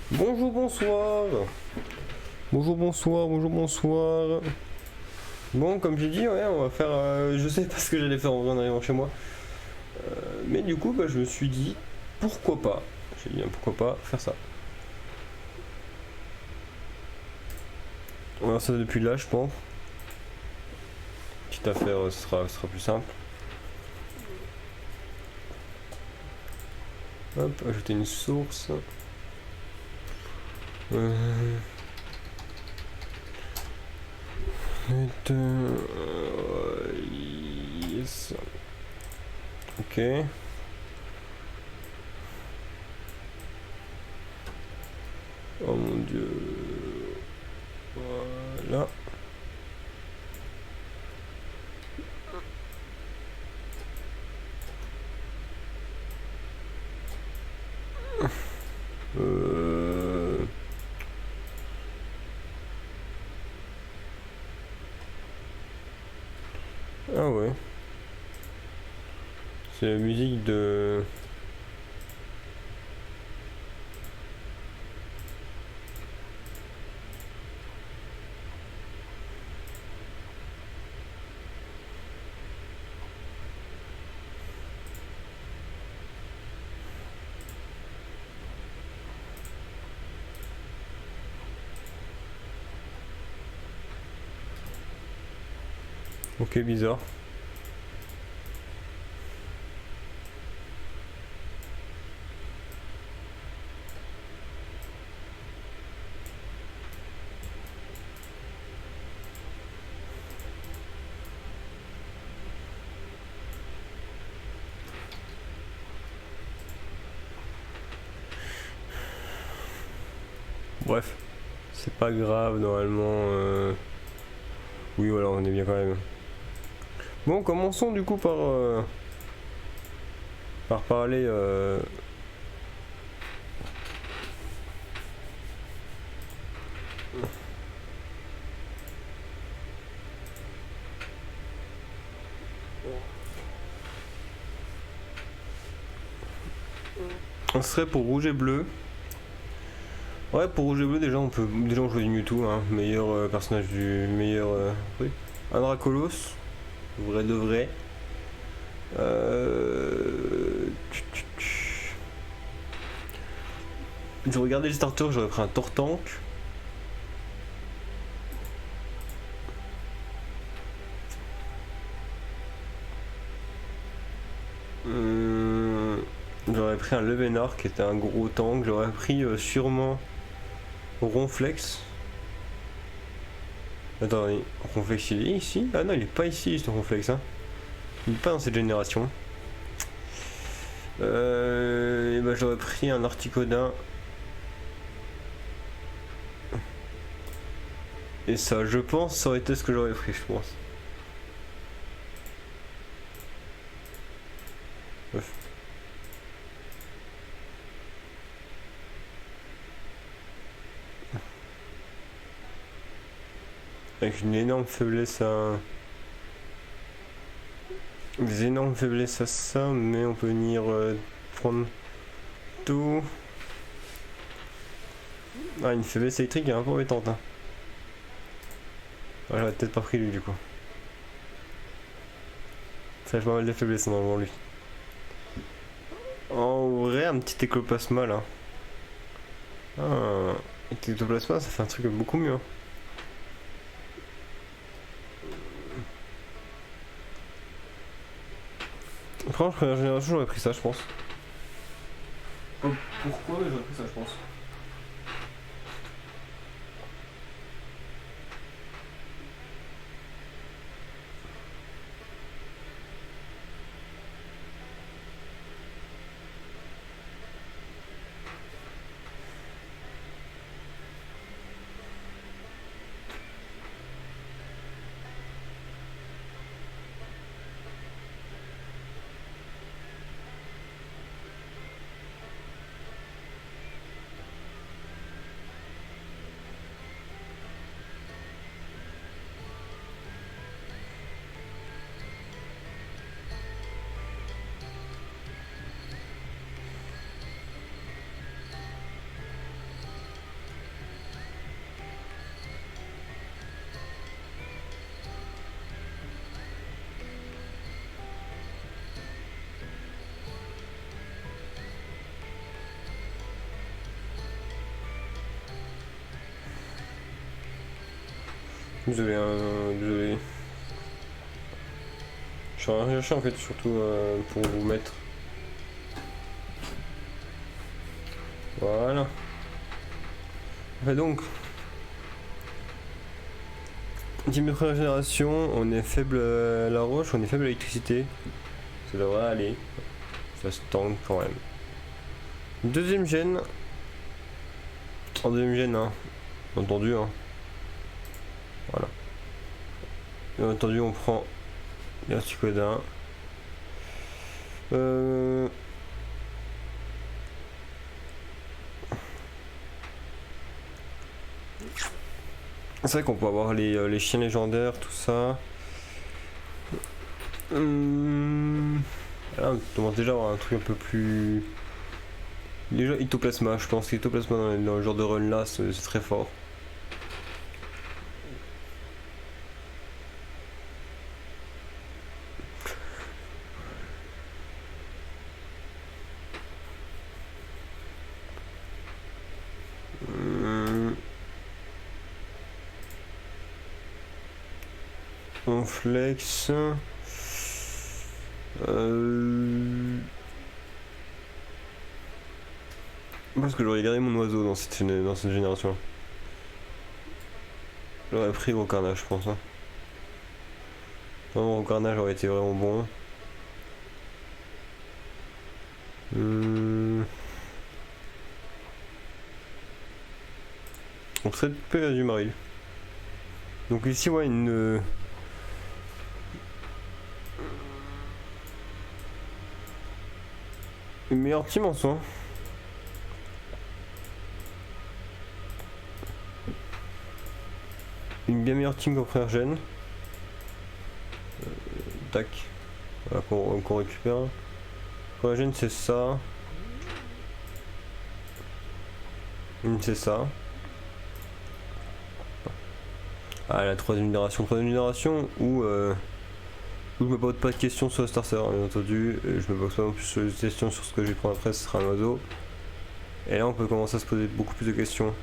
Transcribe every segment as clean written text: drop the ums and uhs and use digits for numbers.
Bonjour, bonsoir. Bonjour, bonsoir, bonjour, bonsoir. Bon, comme j'ai dit, ouais, on va faire. Je sais pas ce que j'allais faire en vrai en arrivant chez moi. Mais du coup, bah, je me suis dit, pourquoi pas. J'ai dit, pourquoi pas faire ça. On va faire ça depuis là, je pense. Petite affaire, ce sera plus simple. Hop, ajouter une source. Yes. Ok. Oh mon dieu. Voilà. Euh... Ah ouais. C'est la musique de... Ok, bizarre. Bref, c'est pas grave normalement. Oui, voilà, on est bien quand même. Bon, commençons du coup par parler. On serait pour rouge et bleu. Ouais, pour rouge et bleu, déjà on peut déjà on joue du Mewtwo, hein, meilleur personnage du meilleur truc. Un Dracolos, vrai de vrai. Je regardais les starters, j'aurais pris un Tortank. J'aurais pris un Levenard qui était un gros tank. J'aurais pris sûrement Ronflex. Attends, Ronflex il est ici? Ah non, il est pas ici ce Ronflex. Hein. Il est pas dans cette génération. Et bah, j'aurais pris un Articodin. Et ça, je pense, ça aurait été ce que j'aurais pris, je pense. Bref. Avec une énorme faiblesse à... Des énormes faiblesses à ça, mais on peut venir prendre tout. Ah, une faiblesse électrique est un peu embêtante. Hein. Ah, j'aurais peut-être pas pris lui du coup. Ça, je pas mal de faiblesses normalement lui. En vrai, un petit écoplasma là. Ah, ectoplasma, ça fait un truc beaucoup mieux. Hein. Franchement, première génération, j'aurais pris ça, je pense. Pourquoi j'aurais pris ça, je pense. Désolé, désolé. Je suis en chercher en fait, surtout pour vous mettre. Voilà. Et donc, team de première génération, on est faible à la roche, on est faible à l'électricité. Ça devrait aller. Ça se tente quand même. Deuxième gène. En deuxième gène, hein. Entendu, hein. Voilà. Bien entendu, on prend l'Articodin. C'est vrai qu'on peut avoir les chiens légendaires, tout ça. Là, on commence déjà à avoir un truc un peu plus. Déjà, Ectoplasma, je pense qu'Ectoplasma dans le genre de run là, c'est très fort. On flex. Parce que j'aurais gardé mon oiseau dans cette génération. J'aurais pris au carnage, je pense. Hein. Vraiment, au carnage aurait été vraiment bon. On serait perdu Marie. Donc ici, ouais, une meilleure team en soi. Une bien meilleure team qu'en première gène. Tac. Voilà, qu'on récupère. Première gène, c'est ça. C'est ça. Ah, la troisième génération. Troisième génération où je me pose pas de questions sur le Star Server, bien entendu. Je me pose pas non plus sur les questions sur ce que je vais prendre après, ce sera un oiseau. Et là, on peut commencer à se poser beaucoup plus de questions.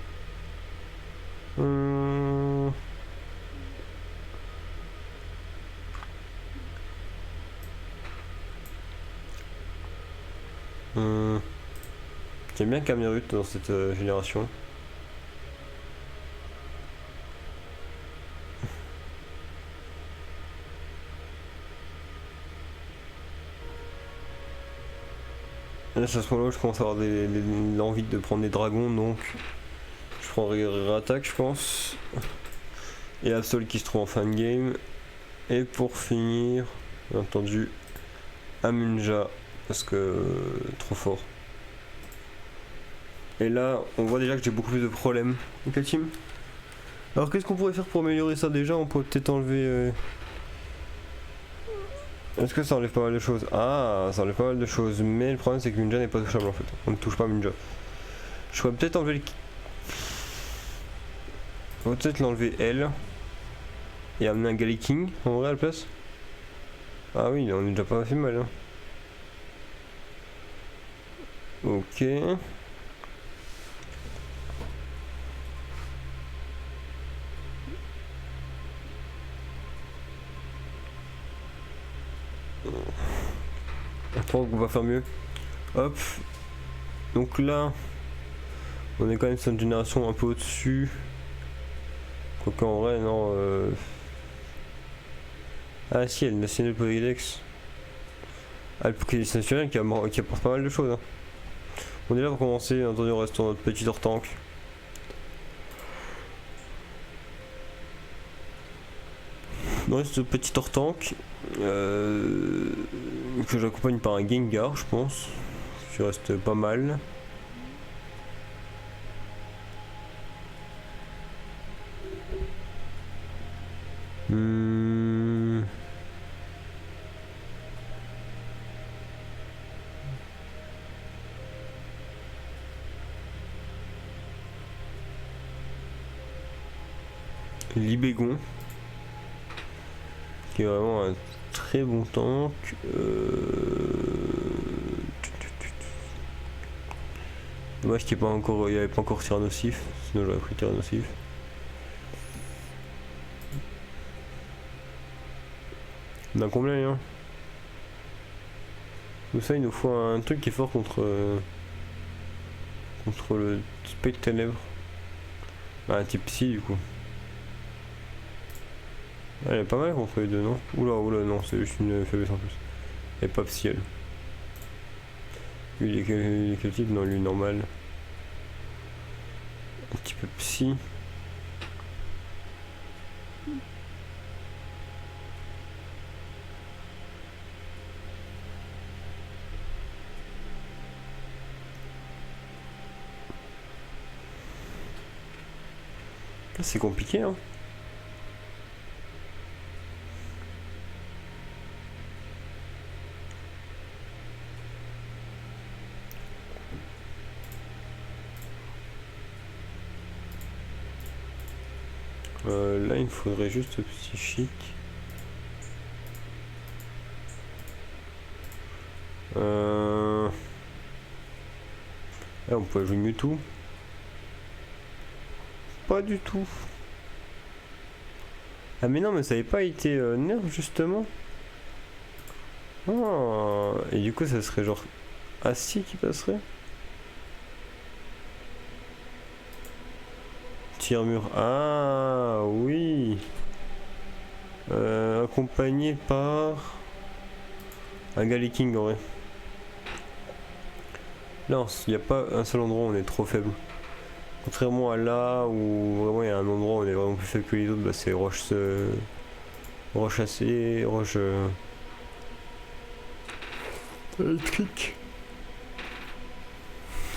J'aime bien Camerut dans cette génération. Là, c'est à ce moment-là où je commence à avoir l'envie de prendre des dragons, donc je prendrai Ratak, je pense. Et Absol qui se trouve en fin de game. Et pour finir, bien entendu, Amunja, parce que trop fort. Et là, on voit déjà que j'ai beaucoup plus de problèmes. Ok, team. Alors, qu'est-ce qu'on pourrait faire pour améliorer ça déjà? On pourrait peut-être enlever. Est-ce que ça enlève pas mal de choses? Ah, ça enlève pas mal de choses. Mais le problème, c'est que Munja n'est pas touchable en fait. On ne touche pas Munja. Je pourrais peut-être enlever le. On va peut-être l'enlever elle. Et amener un Galiking en vrai à la place. Ah oui, on est déjà pas fait mal. Hein. Ok. Je pense qu'on va faire mieux. Hop. Donc là, on est quand même sur une génération un peu au-dessus. Quoique en vrai, non. Ah si, elle nationale le Pokédex. Ah, le Pokédex national qui apporte pas mal de choses. Hein. On est là pour commencer, bien entendu, on reste dans notre petit hors-tank. On reste au petit hors-tank. Que j'accompagne par un Gengar, je pense. Qui reste pas mal. Libégon. Qui est vraiment un très bon tank. Dommage qu'il n'y avait pas encore Tyrannosif, sinon j'aurais pris Tyrannosif. On a combien hein? Tout ça il nous faut un truc qui est fort contre contre le spectre ténèbres. Ah, un type psy du coup. Ah, elle est pas mal contre les deux non? Oula oula non c'est juste une faiblesse en plus. Elle est pas psy elle. Lui il est quel type? Non lui normal. Un petit peu psy. C'est compliqué hein. Là il me faudrait juste psychique. Là on pourrait jouer Mewtwo. Pas du tout. Ah mais non mais ça avait pas été nerf justement. Oh, et du coup ça serait genre Assis qui passerait. Tire-mur. Ah oui. Accompagné par un Galliking en vrai. Là il n'y a pas un seul endroit où on est trop faible. Contrairement à là où vraiment il y a un endroit où on est vraiment plus faible que les autres, bah c'est roche assez, roche électrique.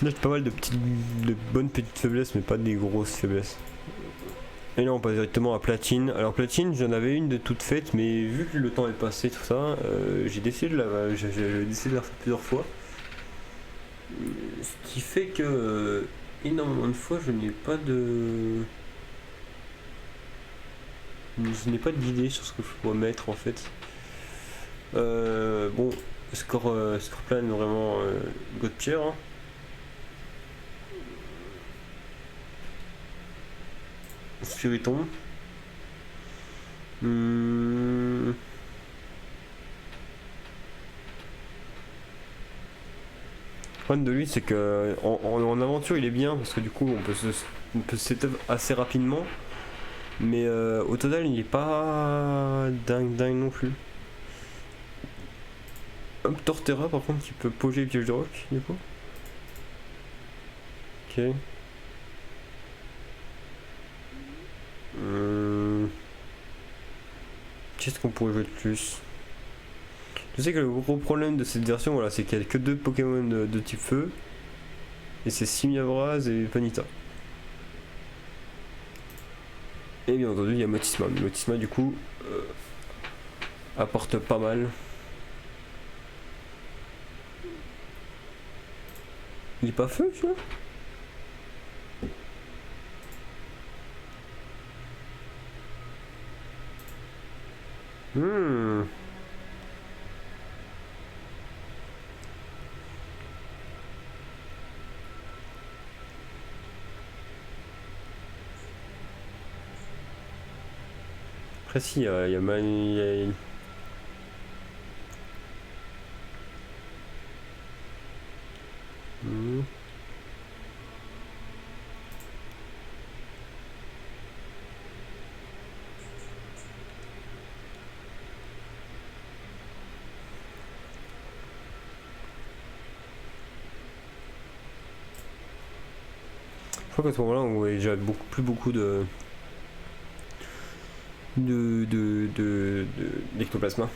Là j'ai pas mal de bonnes petites faiblesses mais pas des grosses faiblesses. Et là on passe directement à platine. Alors platine j'en avais une de toute faite mais vu que le temps est passé tout ça, j'ai décidé de j'avais décidé de la faire plusieurs fois. Ce qui fait que énormément de fois je n'ai pas d'idée sur ce que je pourrais mettre en fait. Bon, Scorpion vraiment God tier. Hein. Spiritomb. Le problème de lui c'est que en aventure il est bien parce que du coup on peut se setup assez rapidement. Mais au total il est pas dingue non plus. Hop, Torterra par contre qui peut poser les pièges de roc du coup. Ok. Qu'est-ce qu'on pourrait jouer de plus? Je sais que le gros problème de cette version voilà, c'est qu'il n'y a que deux Pokémon de type feu. Et c'est Simiavraz et Panita. Et bien entendu il y a Motisma. Mais Motisma du coup apporte pas mal. Il est pas feu celui-là? Après si, il y a je crois qu'à ce moment-là, on voyait déjà plus beaucoup d'ectoplasma.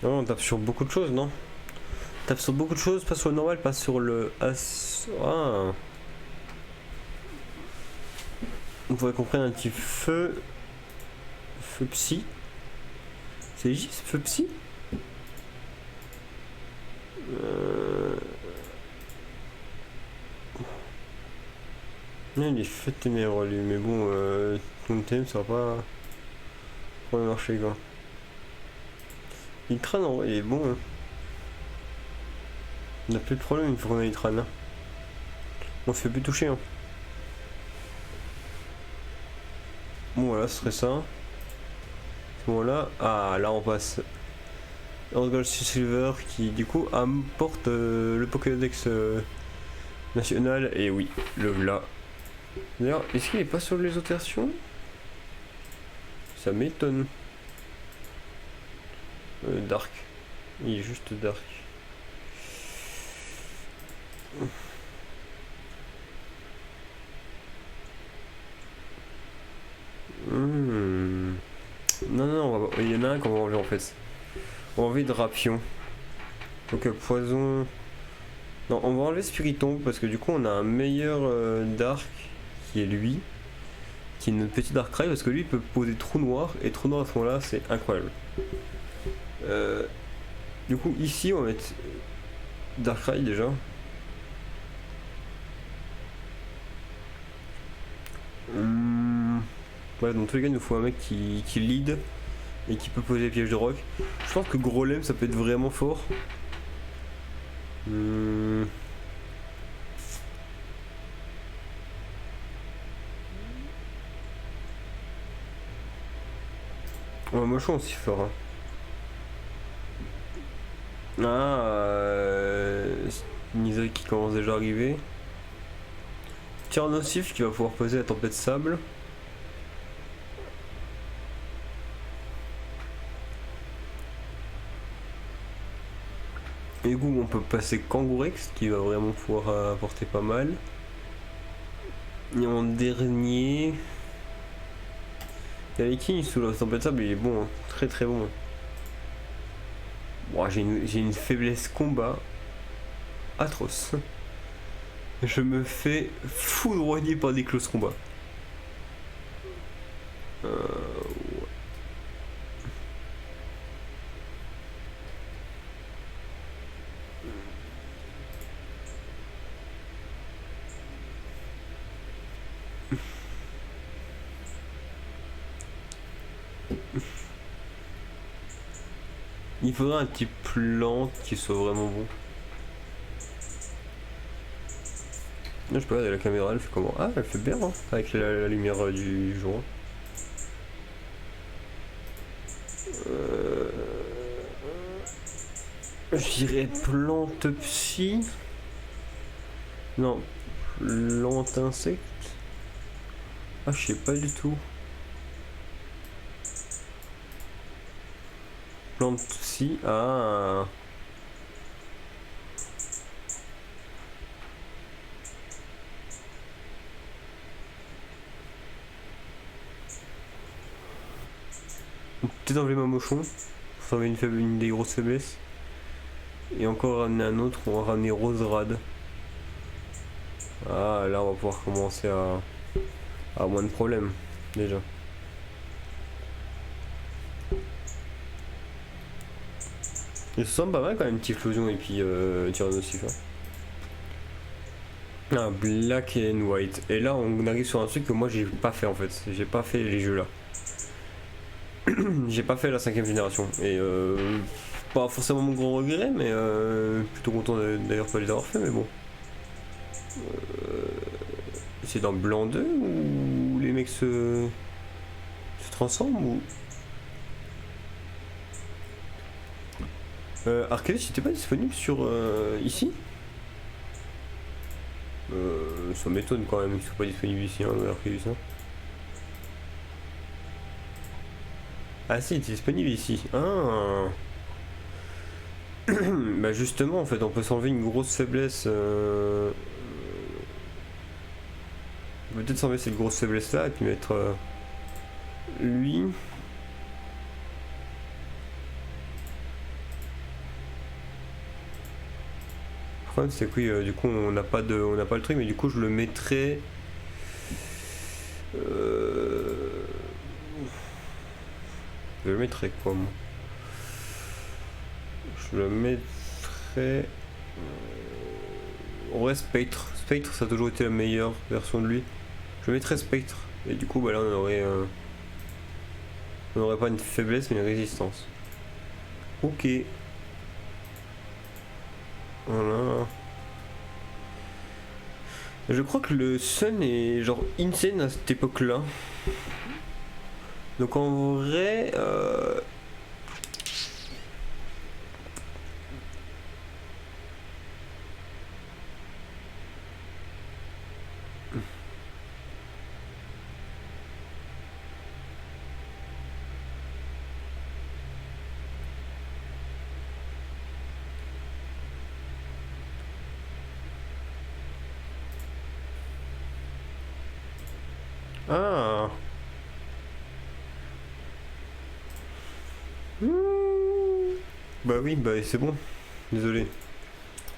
Non, on tape sur beaucoup de choses, non? On tape sur beaucoup de choses, pas sur le normal, pas sur le as. Ah. On pourrait qu'on prenne un petit feu. Feu psy. C'est juste feu psy? Il est fait ténébreux lui, mais bon, Tontem ça va pas marcher quoi. Il traîne en vrai, il est bon. Hein. On a plus de problème une fois qu'on a Itran. Hein. On se fait plus toucher. Hein. Bon voilà, ce serait ça. ce moment-là. Ah, là on passe Rose Gold Silver qui du coup apporte le Pokédex national. Et oui, le voilà. D'ailleurs, est-ce qu'il est pas sur les autres versions? Ça m'étonne. Dark. Il est juste Dark. Non, non, il y en a un qu'on va enlever en fait. On va enlever Drapion. Donc poison. Non, on va enlever Spiritomb parce que du coup on a un meilleur Dark qui est lui. Qui est notre petit Darkrai parce que lui il peut poser Trou Noir et Trou Noir à ce moment-là c'est incroyable. Du coup ici on va mettre Darkrai déjà. Ouais, dans tous les cas il nous faut un mec qui lead et qui peut poser les pièges de rock. Je pense que Grolem ça peut être vraiment fort. Ouais, moi je suis aussi fort. Hein. Nizari qui commence déjà à arriver. Tyrannosif qui va pouvoir poser la tempête sable. Et du coup on peut passer Kangourex qui va vraiment pouvoir apporter pas mal. Et en dernier... Galeki sous la tempête sable il est bon, hein. Très très bon. Hein. Bon, j'ai une faiblesse combat atroce. Je me fais foudroyer par des close combats. Ouais. Il faudrait un type plante qui soit vraiment bon. Là, je peux regarder la caméra, elle fait comment? Ah, elle fait bien, hein, avec la lumière du jour. Je dirais plante psy. Non, plante insecte. Ah, je sais pas du tout. Plante psy. Ah. Peut-être enlever ma mochon. Ça va une des grosses faiblesses. Et encore ramener un autre, on va ramener Roserad. Ah, là on va pouvoir commencer à avoir moins de problèmes déjà. Il se sent pas mal quand même, Typhlosion et puis Tyrannosif. Ah, Black and White. Et là on arrive sur un truc que moi j'ai pas fait en fait. J'ai pas fait les jeux là. J'ai pas fait la 5ème génération. Et pas forcément mon grand regret, mais plutôt content d'ailleurs pas les avoir fait, mais bon. C'est dans Blanc 2 où les mecs se transforment ou... Arcadis c'était pas disponible sur ici. Ça m'étonne quand même qu'ils soient pas disponibles ici, hein, Arcadis. Hein. Ah si, il est disponible ici. Ah. Bah justement, en fait, on peut s'enlever une grosse faiblesse. On peut peut-être s'enlever cette grosse faiblesse là et puis mettre lui. Le problème c'est que oui, du coup on n'a pas le truc, mais du coup je le mettrai. Je le mettrai quoi moi? Je le mettrai. En vrai Spectre. Spectre ça a toujours été la meilleure version de lui. Je mettrai Spectre. Et du coup bah là on aurait pas une faiblesse mais une résistance. Ok. Voilà. Je crois que le Sun est genre insane à cette époque là. Donc en vrai... Ah. Bah oui, bah c'est bon. Désolé.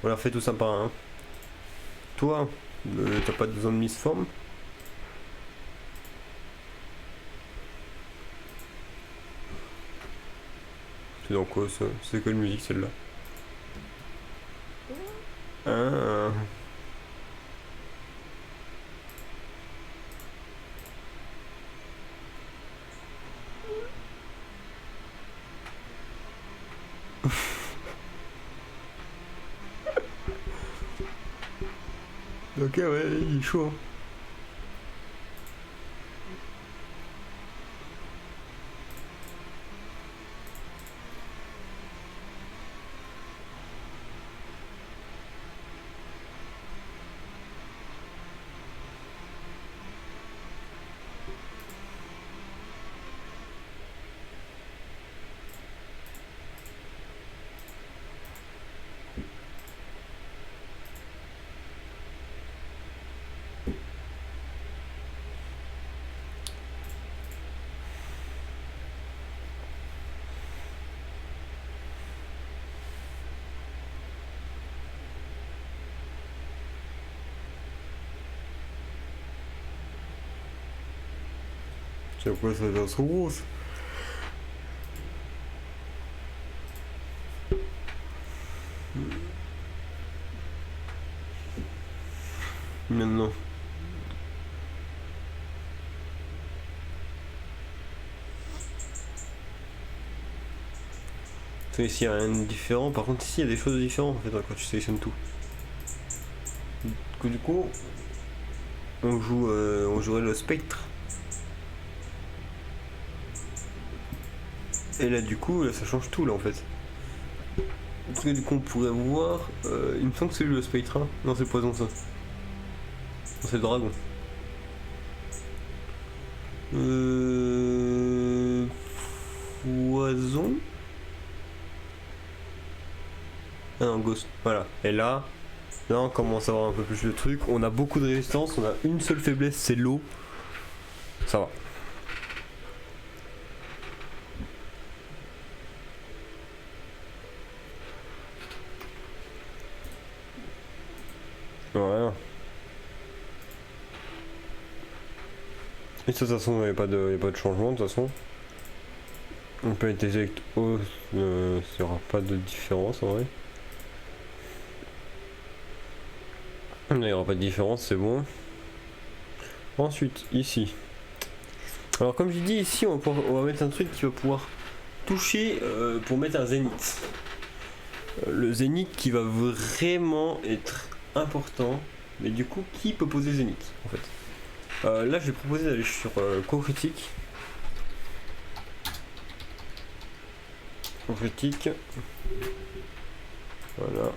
On l'a fait tout sympa, hein. Toi, t'as pas besoin de mise forme? C'est dans quoi ça? C'est quelle musique celle-là? Ah. Ok, ouais, il est chaud, hein. C'est quoi ça dans son grosse? Maintenant. Ici il n'y a rien de différent, par contre ici il y a des choses différentes en fait quand tu sélectionnes tout. Du coup on jouerait le spectre. Et là du coup là, ça change tout là en fait. Parce que du coup on pourrait voir, il me semble que c'est lui le spectre, hein. Non c'est le poison ça. Non, c'est le dragon. Poison. Ah non, Ghost, voilà. Et là on commence à avoir un peu plus de trucs. On a beaucoup de résistance, on a une seule faiblesse, c'est l'eau. Ça va. Voilà. Et de toute façon, il n'y a pas de changement de toute façon. On peut être éjecté haut, il n'y aura pas de différence en vrai. Il n'y aura pas de différence, c'est bon. Ensuite, ici. Alors comme j'ai dit, ici on va mettre un truc qui va pouvoir toucher pour mettre un zénith. Le zénith qui va vraiment être important. Mais du coup, qui peut poser zénith en fait? Là, je vais proposer d'aller sur co-critique. Co-critique. Voilà.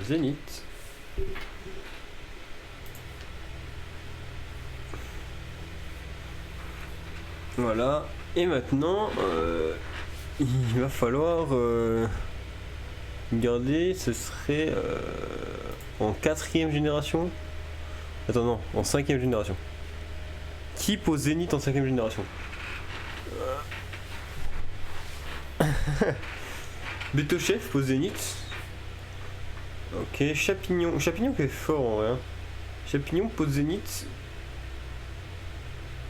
Zénith. Voilà. Et maintenant, il va falloir garder, ce serait en 4ème génération. Attends, non, en 5ème génération. Qui pose Zénith en 5ème génération? Betochef pose Zénith. Ok, Chapignon. Chapignon qui est fort en vrai. Hein. Chapignon pose Zénith.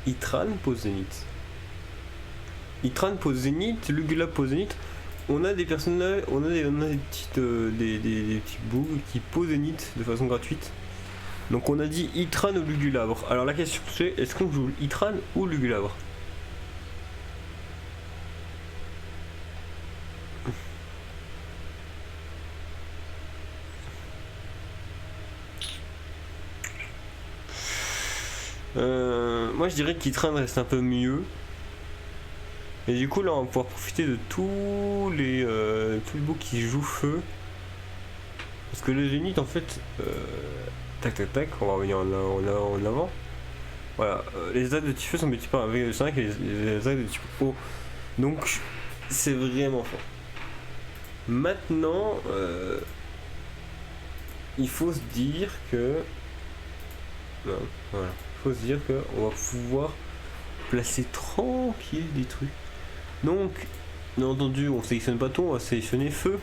Itran pose Zénith. Itran pose Zénith. Lugula pose Zénith. On a des personnages, on a des petites, des petits bouts qui posent Zénith de façon gratuite. Donc on a dit Itran ou Lugulabre. Alors la question c'est, est-ce qu'on joue Itran ou Lugulabre? moi je dirais qu'Itrain reste un peu mieux. Et du coup là on va pouvoir profiter de tous les bouts qui jouent feu. Parce que les unités en fait, tac tac tac, on va revenir en avant. Voilà, les attaques de type feu sont multipliées par 1,5 et les attaques de type eau. Donc c'est vraiment fort. Maintenant, il faut se dire que... Non, voilà. Il faut se dire qu'on va pouvoir placer tranquille des trucs. Donc, bien entendu, on sélectionne pas tout, on va sélectionner feu.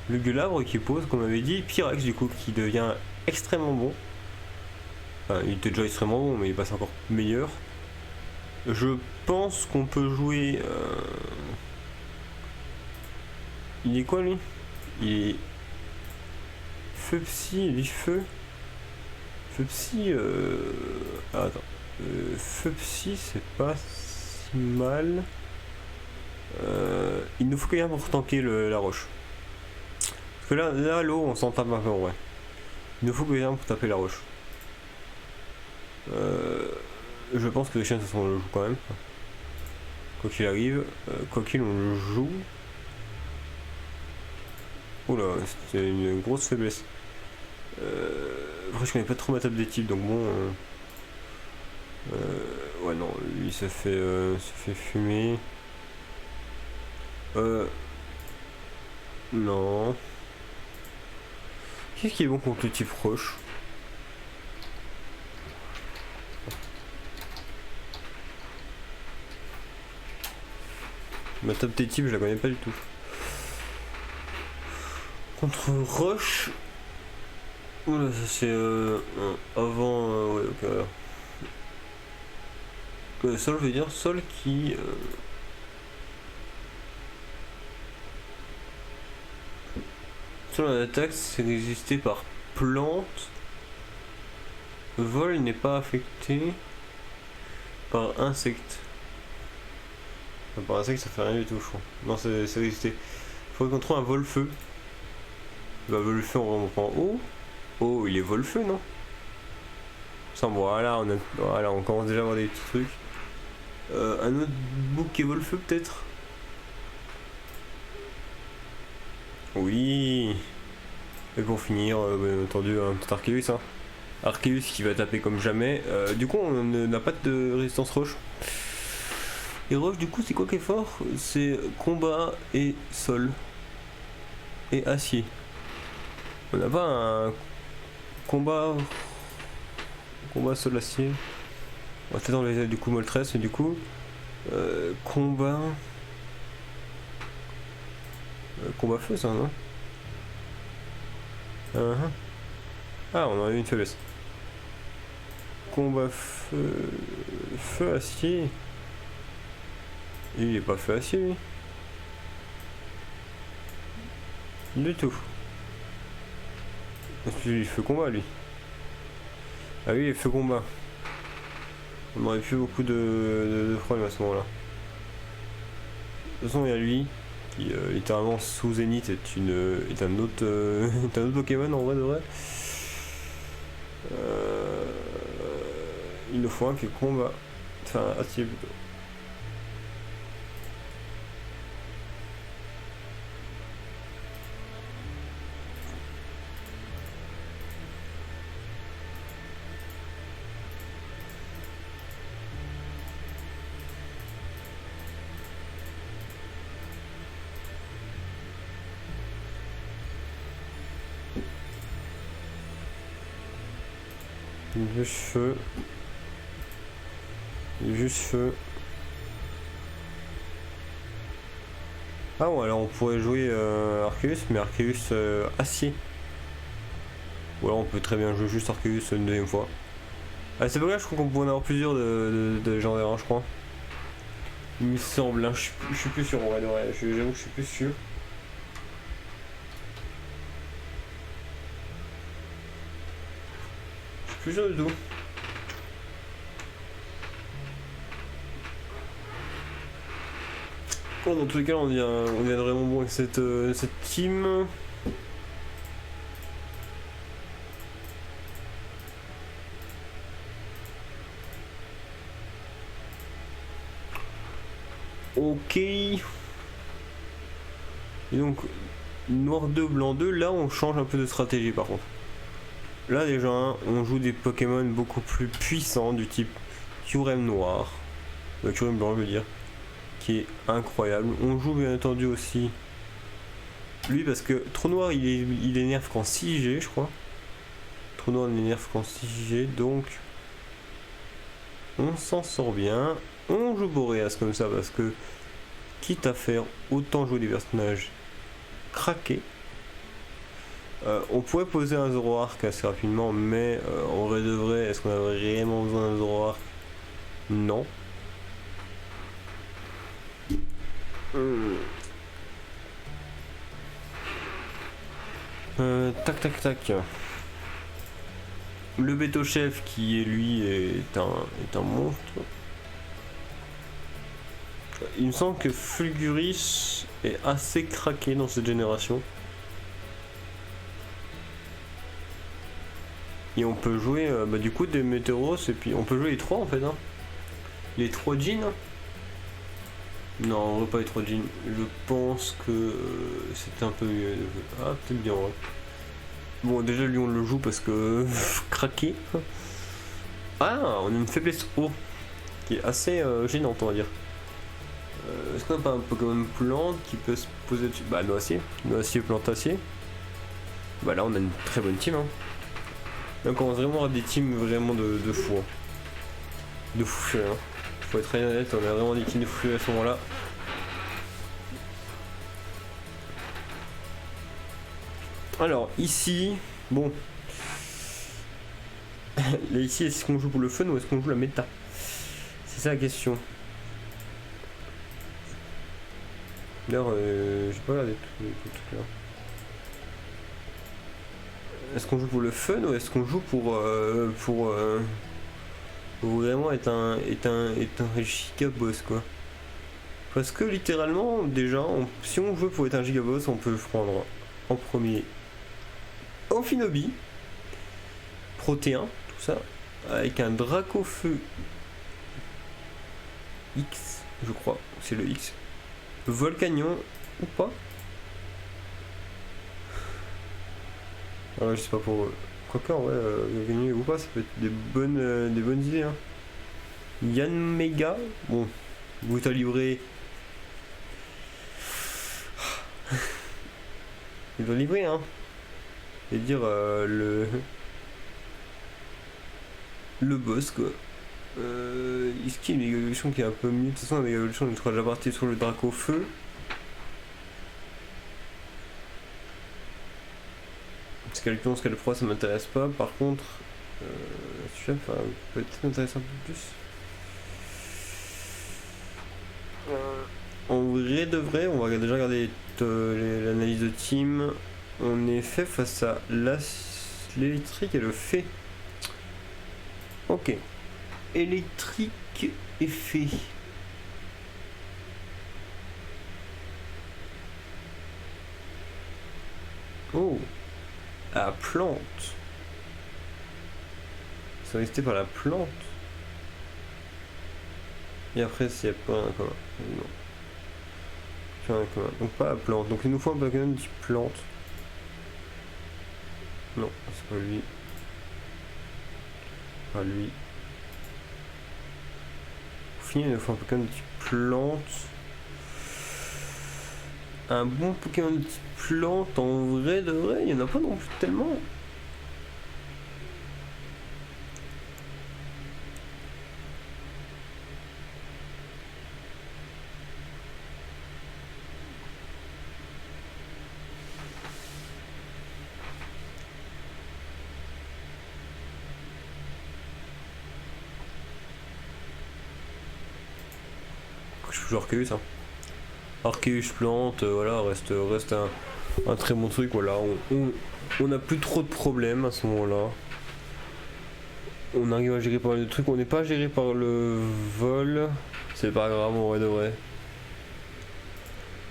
Le gueulabre qui pose, comme on avait dit, Pyrex du coup, qui devient extrêmement bon. Enfin, il était déjà extrêmement bon, mais il passe encore meilleur. Je pense qu'on peut jouer... Il est quoi lui? Il est... Feu psy, il dit feu. Feu psy... Ah, attends. Feu psy, c'est pas si mal. Il nous faut quelqu'un pour tanker la roche. Parce que là l'eau, on s'en tape un peu en vrai. Il nous faut quelqu'un pour taper la roche. Je pense que les chiens, on le joue quand même. Quoi qu'il arrive, quoi qu'il on le joue. Oula, c'est une grosse faiblesse. Après, je connais pas trop ma table des types, donc bon. Ouais, non, lui ça fait fumer. Non. Qu'est-ce qui est bon contre le type roche? Ma table des types, je la connais pas du tout. Contre roche. Oula, ça c'est avant. Ouais, ok, alors. Sol, je veux dire, sol qui. Sol en attaque, c'est résisté par plante. Vol n'est pas affecté par insecte. Enfin, par insecte, ça fait rien du tout, je crois. Non, c'est résisté. Il faudrait qu'on trouve un vol-feu. Bah, vol-feu, on reprend haut. Oh, il est vol-feu, non? Ça, voilà, on commence déjà à avoir des petits trucs. Un autre bouc qui est vol-feu, peut-être? Oui. Et pour finir, bien entendu, un petit Arceus. Hein. Arceus qui va taper comme jamais. Du coup, on n'a pas de résistance roche. Et roche, du coup, c'est quoi qui est fort? C'est combat et sol. Et acier. On n'a pas un combat sol acier. On va peut-être enlever du coup Moltres, mais du coup combat feu, ça, non? Ah, on a eu une faiblesse. Combat feu acier. Il est pas feu acier, lui. Du tout. Il fait combat, lui. Ah oui, il fait combat. On aurait plus beaucoup de problèmes à ce moment-là. De toute façon, il y a lui qui, littéralement, sous Zénith, est un autre, est un autre Pokémon en vrai de vrai. Il nous faut un qui est combat. Enfin, acier plutôt. Juste feu. Juste feu. Ah bon, alors on pourrait jouer Arceus, mais Arceus acier. Ou alors on peut très bien jouer juste Arceus une deuxième fois. Ah, c'est pas grave, je crois qu'on pourrait en avoir plusieurs de légendaires, hein, je crois. Il me semble, hein, je suis plus sûr en vrai de vrai, j'avoue que je suis plus sûr. Plus sûr du tout. Bon, dans tous les cas, on vient vraiment bon avec cette team. Ok. Et donc, noir 2, blanc 2, là on change un peu de stratégie par contre. Là déjà, on joue des Pokémon beaucoup plus puissants du type Kyurem noir, Kyurem blanc je veux dire, qui est incroyable. On joue bien entendu aussi lui parce que Trou Noir il est nerf qu'en 6G je crois. Trou Noir il est nerf qu'en 6G donc on s'en sort bien. On joue Boréas comme ça parce que quitte à faire autant jouer des personnages craqués. On pourrait poser un Zoroark assez rapidement, mais en vrai de vrai, est-ce qu'on a vraiment besoin d'un Zoroark? Non. Tac tac tac. Le Béto Chef qui est lui est un monstre. Il me semble que Fulguris est assez craqué dans cette génération. Et on peut jouer du coup des Météoros et puis on peut jouer les 3 en fait. Hein. Les 3 jeans. Non, on veut pas les 3 jeans. Je pense que c'était un peu mieux. Ah, peut-être bien. Ouais. Bon, déjà lui on le joue parce que craqué. Ah, on a une faiblesse haut qui est assez gênante on va dire. Est-ce qu'on n'a pas un Pokémon plante qui peut se poser dessus? Bah, Noacier, plante acier. Bah là on a une très bonne team. Hein. Là on commence vraiment à avoir des teams vraiment de fou. Hein. De fou furieux. Hein. Faut être très honnête, on a vraiment des teams de fou furieux à ce moment là. Alors ici, bon. Là ici, est-ce qu'on joue pour le fun ou est-ce qu'on joue la méta? C'est ça la question. D'ailleurs, j'ai pas regardé tout là. Est-ce qu'on joue pour le fun ou est-ce qu'on joue pour vraiment être un giga boss quoi? Parce que littéralement déjà, si on veut pour être un giga boss, on peut prendre en premier Amphinobi, Protéin, tout ça, avec un Dracofeu X, je crois, c'est le X. Volcanion ou pas? Alors, je sais pas pour quoique en vrai gagner ou pas ça peut être des bonnes idées hein. Yann Mega, bon, vous à livrer. Il doit livrer hein. Et dire le boss quoi. Est-ce qu'il y a une méga évolution qui est un peu mieux? De toute façon la méga évolution on sera déjà parti sur le Draco Feu. Scalpion, Scalproie ça m'intéresse pas, par contre celui-là peut-être m'intéresser un peu plus. En vrai de vrai, on va déjà regarder l'analyse de team. On est fait face à l'électrique et le fait. Ok. Électrique et fait. Oh. La plante. C'est resté par la plante. Et après, s'il n'y a pas un commun. Non. Un commun. Donc pas la plante. Donc il nous faut un Pokémon type plante. Non, c'est pas lui. Pas lui. Pour finir, il nous faut un Pokémon type plante. Un bon Pokémon de type plante, en vrai de vrai, il n'y en a pas non plus tellement. Je suis toujours Arceus, hein. Arceus plante, voilà, reste un très bon truc, voilà. On n'a plus trop de problèmes à ce moment-là. On arrive à gérer pas mal de trucs, on n'est pas géré par le vol. C'est pas grave en vrai de vrai.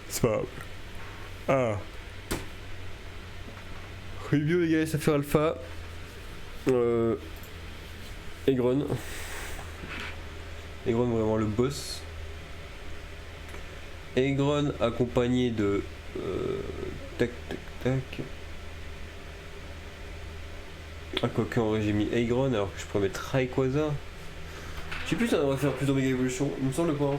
C'est pas grave. Ah. Rubio égale Saphir Alpha. Egron. Egron vraiment le boss. Aegron accompagné de... tac tac tac. Ah quoique en vrai j'ai mis Aegron alors que je pourrais mettre Rayquaza. Je sais plus si ça devrait faire plus de méga évolution, il me semble pas.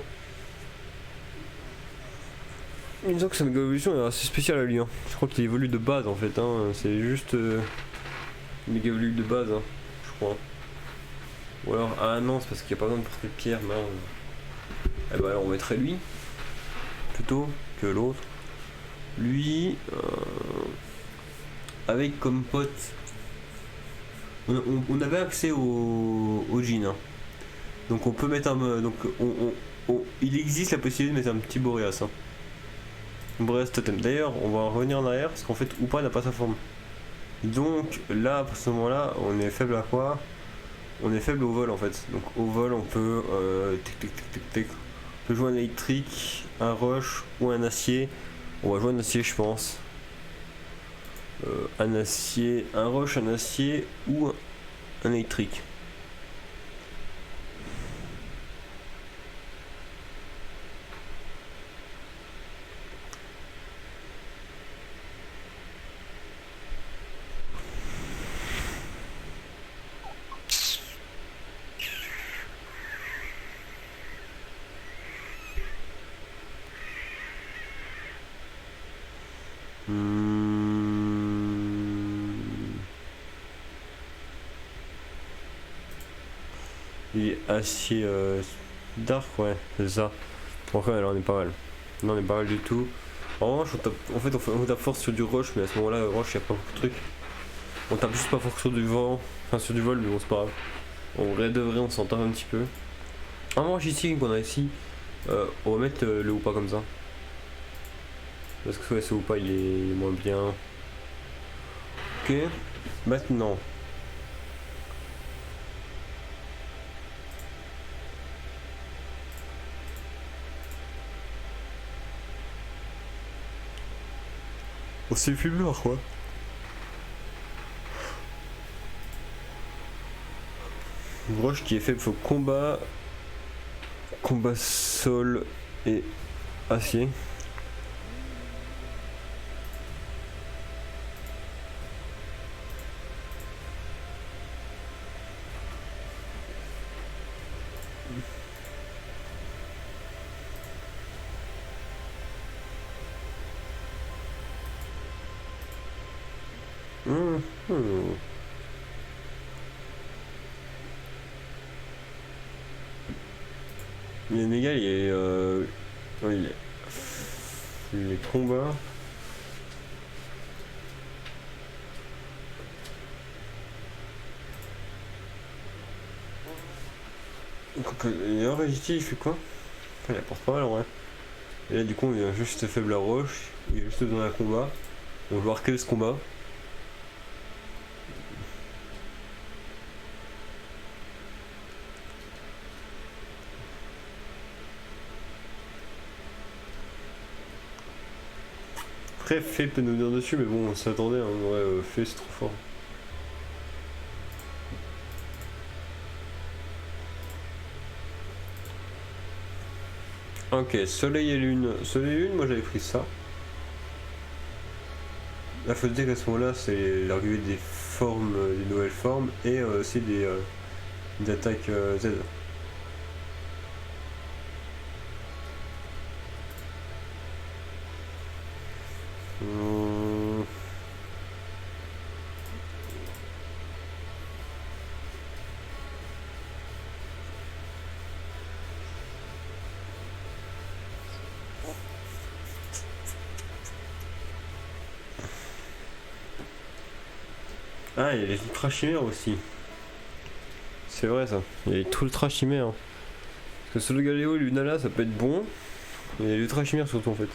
Il me semble que sa méga évolution est assez spéciale à lui. Hein. Je crois qu'il évolue de base en fait. Hein. C'est juste une méga évolue de base, hein, je crois. Ou alors, ah non, c'est parce qu'il n'y a pas besoin de porter de pierre. Non. Eh bah alors on mettrait lui plutôt que l'autre. Lui, avec comme pote. On avait accès au jean. Hein. Donc on peut mettre un. Donc il existe la possibilité de mettre un petit Boreas. Hein. Boreas totem. D'ailleurs, on va revenir en arrière parce qu'en fait, Oupa n'a pas sa forme. Donc là, à ce moment-là, on est faible à quoi? On est faible au vol en fait. Donc au vol, on peut. On peut jouer un électrique, un rush ou un acier. On va jouer un acier, je pense. Un acier, un rush, un acier ou un électrique. Il est acier dark, ouais, c'est ça. Enfin, alors on est pas mal. Non, on est pas mal du tout. En revanche, on tape fort sur du rush, mais à ce moment-là, rush, il n'y a pas beaucoup de trucs. On tape juste pas fort sur du vent, enfin sur du vol, mais bon, c'est pas grave. En vrai de vrai, on s'en tape un petit peu. En revanche, ici, qu'on a ici, on va mettre le Hoopa comme ça. Parce que ouais, ce Hoopa, il est moins bien. Ok, maintenant. Oh, c'est fumeur quoi. Roche qui est faible au combat, sol et acier. Les dégâts, les combats. Et en réalité, il fait quoi? Il apporte pas mal en vrai. Et là, du coup, il est juste faible à roche, il est juste dans un combat. On va voir quel est ce combat. Après, Fée peut nous venir dessus, mais bon, on s'attendait, hein. Ouais, Fée c'est trop fort. Ok, soleil et lune. Soleil et lune, moi j'avais pris ça. La faut dire qu'à ce moment-là, c'est l'arrivée des formes, des nouvelles formes et aussi des attaques Z. Ah, il y a les ultra chimères aussi. C'est vrai ça. Il y a les ultra chimères. Hein. Parce que sur le Galéo et l'Unala, ça peut être bon. Mais il y a les ultra chimères surtout en fait.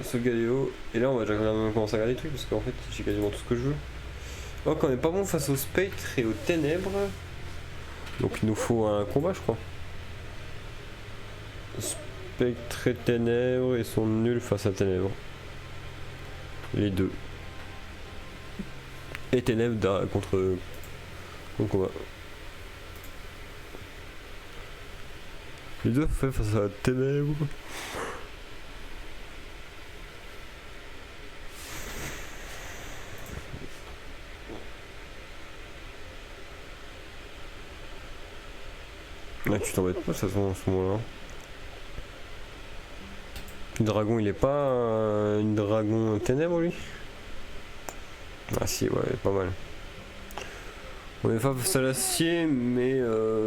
Ce Galéo. Et là, on va déjà commencer à regarder des trucs parce qu'en fait, j'ai quasiment tout ce que je veux. Donc, on est pas bon face au spectre et aux ténèbres. Donc, il nous faut un combat, je crois. Spectre et ténèbres, ils sont nuls face à ténèbres. Les deux. Et ténèbres contre combat. Les deux fait face à la ténèbre. Là tu t'embêtes pas ça en ce moment là. Le dragon il est pas une dragon ténèbres lui? Ah si ouais pas mal. On est pas face à l'acier mais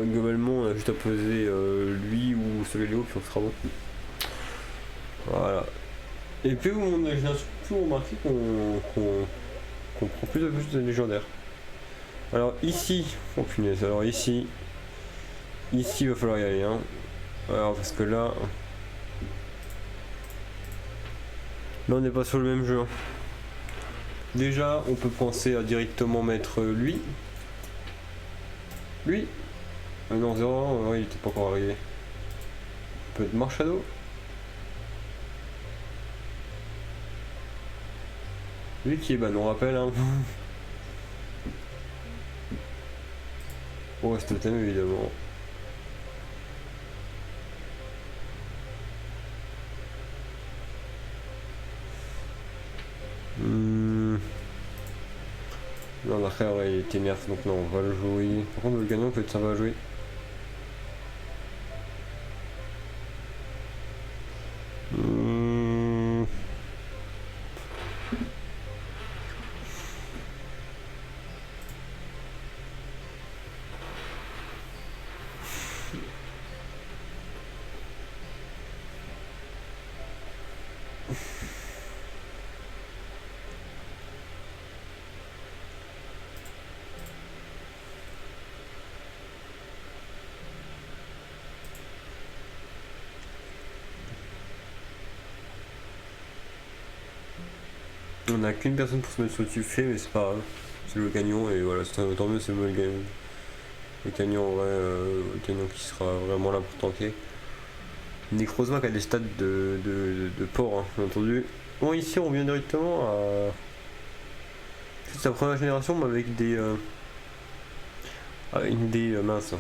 globalement on a juste à peser lui ou Soléo puis on sera bon. Voilà. Et puis j'ai surtout remarqué qu'on prend plus de légendaires. Alors ici, oh punaise, alors ici il va falloir y aller hein. Alors parce que là on n'est pas sur le même jeu. Hein. Déjà on peut penser à directement mettre lui. Non 0, il était pas encore arrivé. On peut être Marshado. Lui qui est ban, on rappelle hein. Oh c'est le thème évidemment. Non après ouais, il était nerf donc non on va le jouer. Par contre le gagnant peut être sympa à jouer. On n'a qu'une personne pour se mettre sur le fait mais c'est pas grave. C'est le gagnant et voilà, tant mieux c'est le gagnant. Le gagnant en vrai, le gagnant qui sera vraiment là pour tanker. Necrozma qui a des stats de porc, hein, bien entendu. Bon ici on vient directement à... C'est la première génération mais avec des... minces.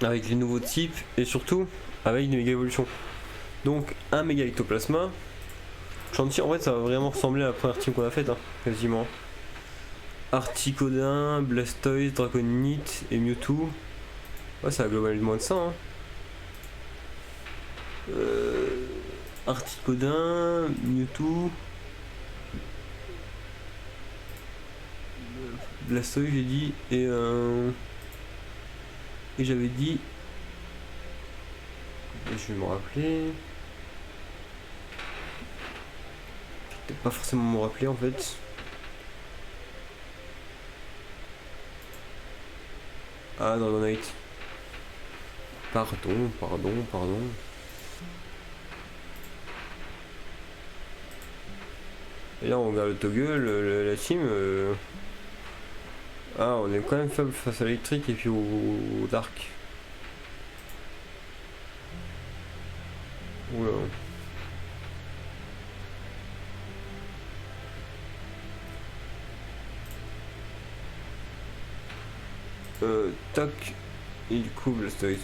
Avec les nouveaux types et surtout avec des méga évolutions. Donc un méga ectoplasma. Chantier, en fait, ça va vraiment ressembler à la première team qu'on a faite, hein, quasiment. Articodin, Blastoise, Dragonite et Mewtwo. Ouais, ça a globalement de ça. Hein. Articodin, Mewtwo. Blastoise, j'ai dit. Et j'avais dit. Je vais me rappeler. Pas forcément me rappeler en fait. Ah Dragonite. Pardon. Et là on regarde le toggle, la team. Ah on est quand même faible face à l'électrique et puis au dark. Oula. Tac, il couvre Blastoise.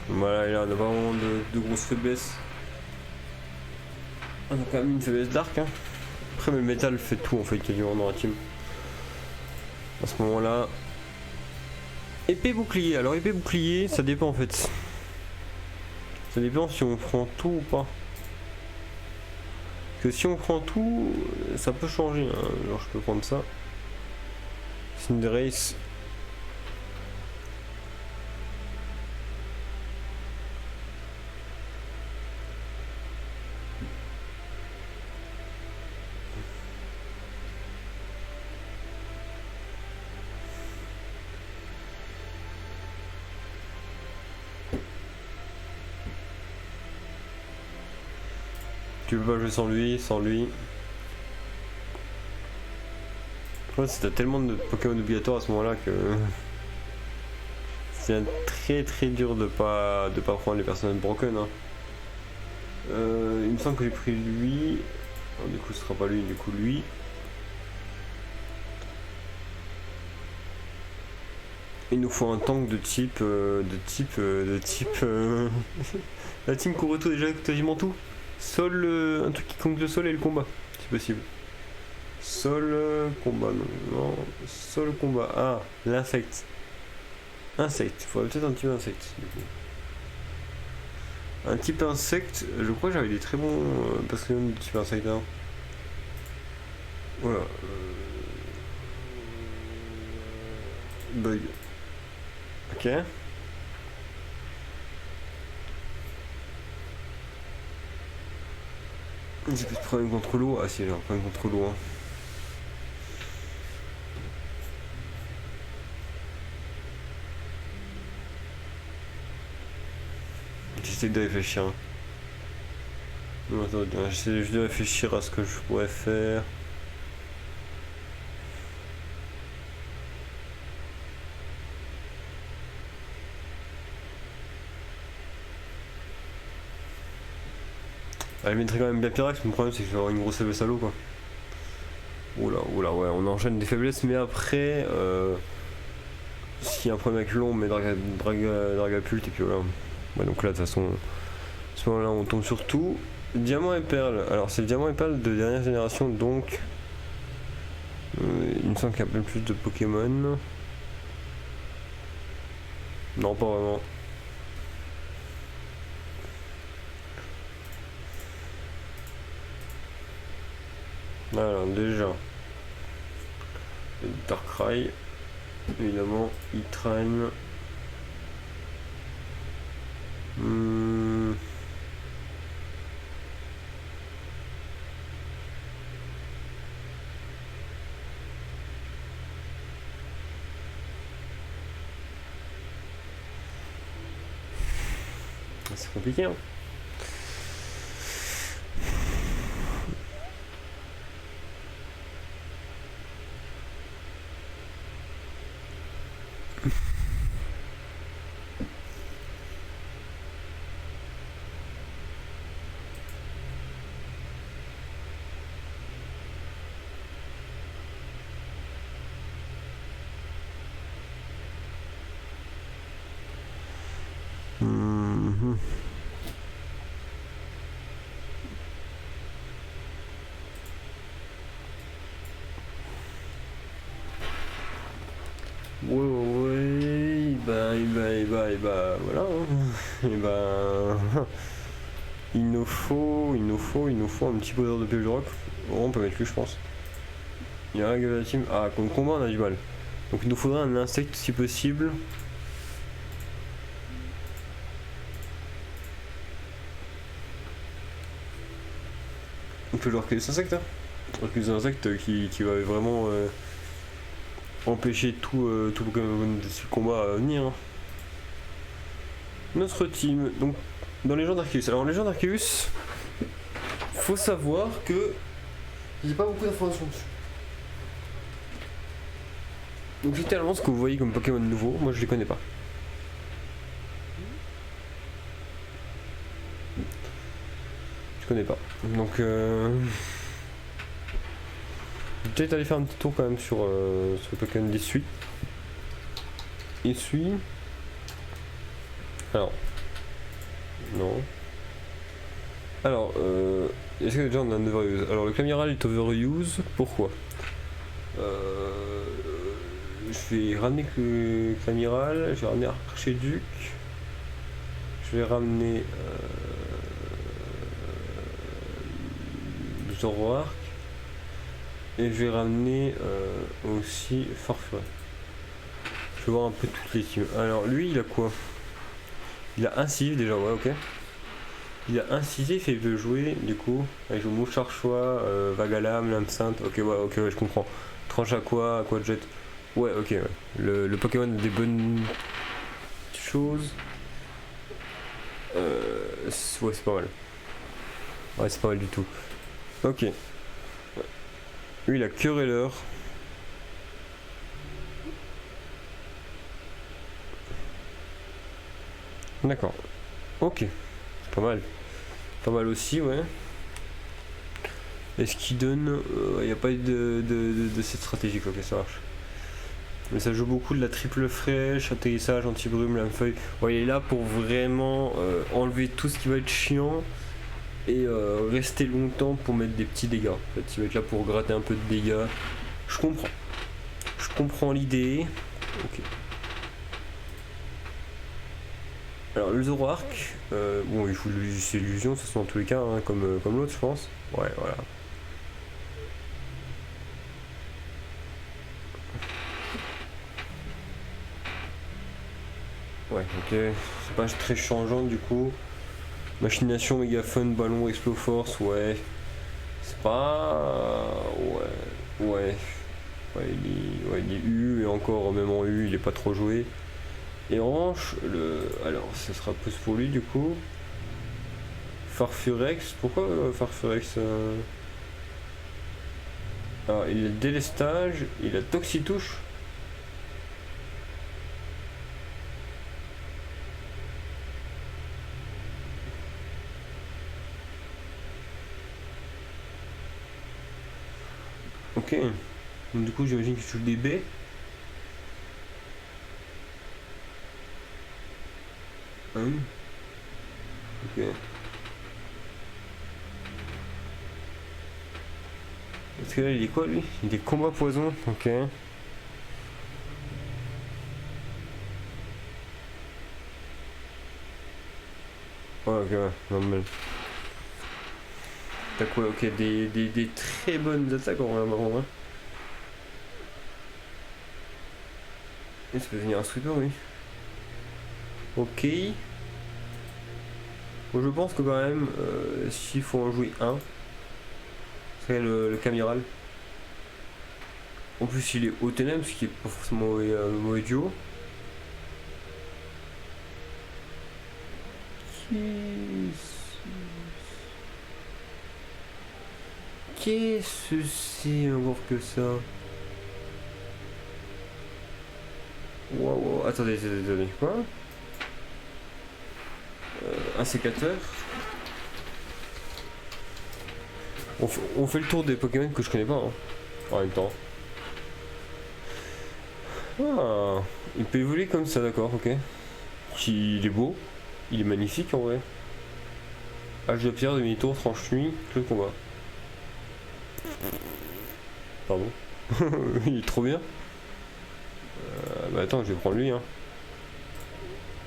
Voilà, et là on a vraiment de grosses faiblesses. On a quand même une faiblesse dark. Hein. Après, mais le métal fait tout en fait quasiment dans la team. À ce moment là. Épée bouclier, alors épée bouclier ça dépend en fait. Ça dépend si on prend tout ou pas. Parce que si on prend tout, ça peut changer. Hein. Alors je peux prendre ça. Cinderace. Tu peux pas jouer sans lui. Ouais, c'était tellement de Pokémon obligatoires à ce moment-là que C'est très dur de pas prendre les personnages broken. Hein. Il me semble que j'ai pris lui. Alors, du coup ce sera pas lui, du coup lui. Il nous faut un tank de type la team Kuroto déjà quasiment tout. Sol, un truc qui compte le sol et le combat, si possible. Sol, combat, non. Sol, combat. Ah, l'insecte. Insecte, il faudrait peut-être un type insecte. Du coup. Un type insecte, je crois que j'avais des très bons personnages de type insecte. Hein. Voilà. Bug. Ok. J'ai plus de problème contre l'eau. Ah si, j'ai un problème contre l'eau. Hein. J'essaie de réfléchir. Hein. Non, attends, j'essaie juste de réfléchir à ce que je pourrais faire. Elle mettrait quand même bien Pyrax, mais le problème c'est que je vais avoir une grosse faiblesse à l'eau quoi. Oula, ouais, on enchaîne des faiblesses, mais après, s'il y a un problème avec l'eau, on met Dragapult et puis voilà. Ouais, donc là, de toute façon, à ce moment-là, on tombe sur tout. Diamant et perle. Alors, c'est le diamant et perle de dernière génération, donc. Il me semble qu'il y a plus de Pokémon. Non, pas vraiment. Alors déjà, Darkrai, évidemment, Heatran. C'est compliqué hein. Ouais, bah, voilà. Hein. Et ben, il nous faut un petit poseur de PV rock. On peut mettre lui, je pense. Il y a un gars de la team. Ah, contre combat, on a du mal. Donc, il nous faudrait un insecte si possible. On peut jouer que des insectes, hein. Que des insectes qui va vraiment empêcher tout Pokémon de ce combat à venir. Hein. Notre team, donc dans les gens d'Arceus. Alors les gens d'Arceus, faut savoir que j'ai pas beaucoup d'informations dessus. Donc littéralement ce que vous voyez comme Pokémon nouveau, moi je les connais pas. Je connais pas. Donc je vais peut-être aller faire un petit tour quand même sur le Pokémon d'Essuie. Essuie. Alors. Non. Alors, est-ce que déjà on a un overuse? Alors le Clamiral est overuse, pourquoi je vais ramener que Clamiral, je vais ramener Archiduc, je vais ramener Zoroark, et je vais ramener aussi Farfret. Je vais voir un peu toutes les teams. Alors lui il a quoi? Il a incisif déjà, ouais, ok. Il a incisif et il veut jouer, du coup, il joue Mouche Charchois, Vagalam, Lame Sainte, ok, ouais, je comprends. Tranche Aqua Jet, ouais, ok, ouais. Le Pokémon a des bonnes choses. Ouais, c'est pas mal. Ouais, c'est pas mal du tout. Ok. Lui, il a D'accord. Ok. Pas mal. Pas mal aussi, ouais. Et ce qui donne... Il n'y a pas eu de cette stratégie, quoi, que ça marche. Mais ça joue beaucoup de la triple flèche, atterrissage, anti-brume, lame-feuille. Ouais, il est là pour vraiment enlever tout ce qui va être chiant et rester longtemps pour mettre des petits dégâts. En fait, il va être là pour gratter un peu de dégâts. Je comprends. Je comprends l'idée. Ok. Alors le Zoroark, bon il faut c'est l'illusion, de toute façon dans tous les cas, hein, comme l'autre je pense. Ouais, voilà. Ouais, ok, c'est pas très changeant du coup. Machination, mégaphone, ballon, exploforce, ouais. C'est pas... Ouais. Ouais, il est U, et encore, même en U, il est pas trop joué. Et en revanche, alors, ce sera plus pour lui du coup. Farfurex, pourquoi Farfurex Alors, il a délestage, il a toxitouche. Ok. Donc, du coup, j'imagine qu'il touche des B. Ok. Parce que là, il est quoi lui? Il est combat poison, ok. Ouais, ok, ouais, normal. T'as quoi? Ok, des très bonnes attaques en vrai, marrant, hein. Et ça peut devenir un sweeper, oui. Ok. Bon, je pense que quand même, s'il faut en jouer un, c'est le Camiral. En plus, il est au ténèbres, ce qui est pas forcément mauvais duo. Qu'est-ce que c'est encore que ça? Wow, attendez, quoi? Un sécateur. On fait le tour des Pokémon que je connais pas, hein, en même temps. Ah, il peut évoluer comme ça, d'accord, ok. Il est beau, il est magnifique en vrai. Âge de pierre, demi-tour, tranche-nuit, clé de combat. Pardon. Il est trop bien. Bah attends, je vais prendre lui, hein.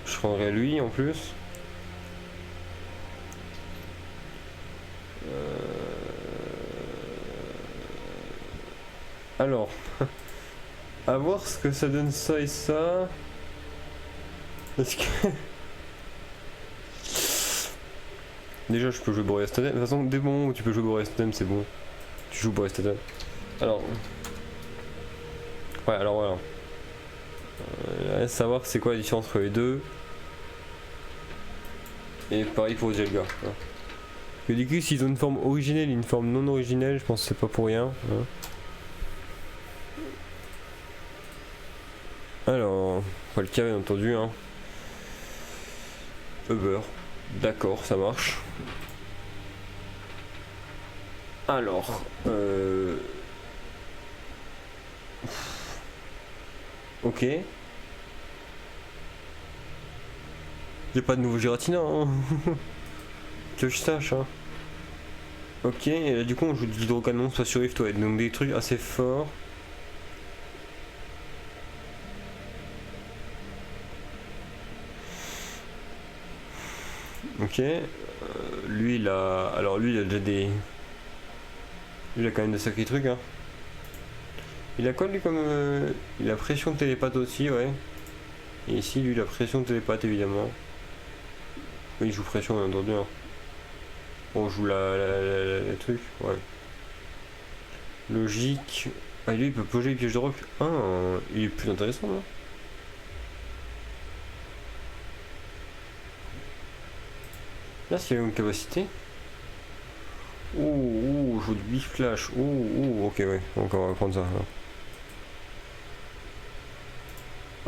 Je prendrai lui en plus. Alors, à voir ce que ça donne ça et ça. Parce que... Déjà, je peux jouer Boreas Totem. De toute façon, dès le moment où tu peux jouer Boreas Totem, c'est bon. Tu joues Boreas Totem. Alors... Ouais, alors voilà. Savoir c'est quoi la différence entre les deux. Et pareil pour Zelga. Hein. Que du coup, s'ils ont une forme originelle et une forme non originelle, je pense que c'est pas pour rien. Hein. Alors, pas le cas bien entendu. Hein. Uber. D'accord, ça marche. Alors, ok. J'ai pas de nouveau Giratina, hein. Que je sache, hein. Ok, et là, du coup on joue de l'hydrocanon soit sur Rift, ouais, donc des trucs assez forts. Ok, lui il a... Alors lui il a déjà des... Lui il a quand même des sacrés trucs, hein. Il a quoi lui comme... Il a pression de télépathe aussi, ouais. Et ici lui il a pression de télépathe évidemment. Oui, il joue pression bien entendu, hein. On joue la truc, ouais. Logique. Ah, lui il peut poser les pièges de roc. Ah, il est plus intéressant là. Là, s'il y a une capacité. Ouh, je joue du big flash. Ouh, ok, ouais, donc on va prendre ça. Là.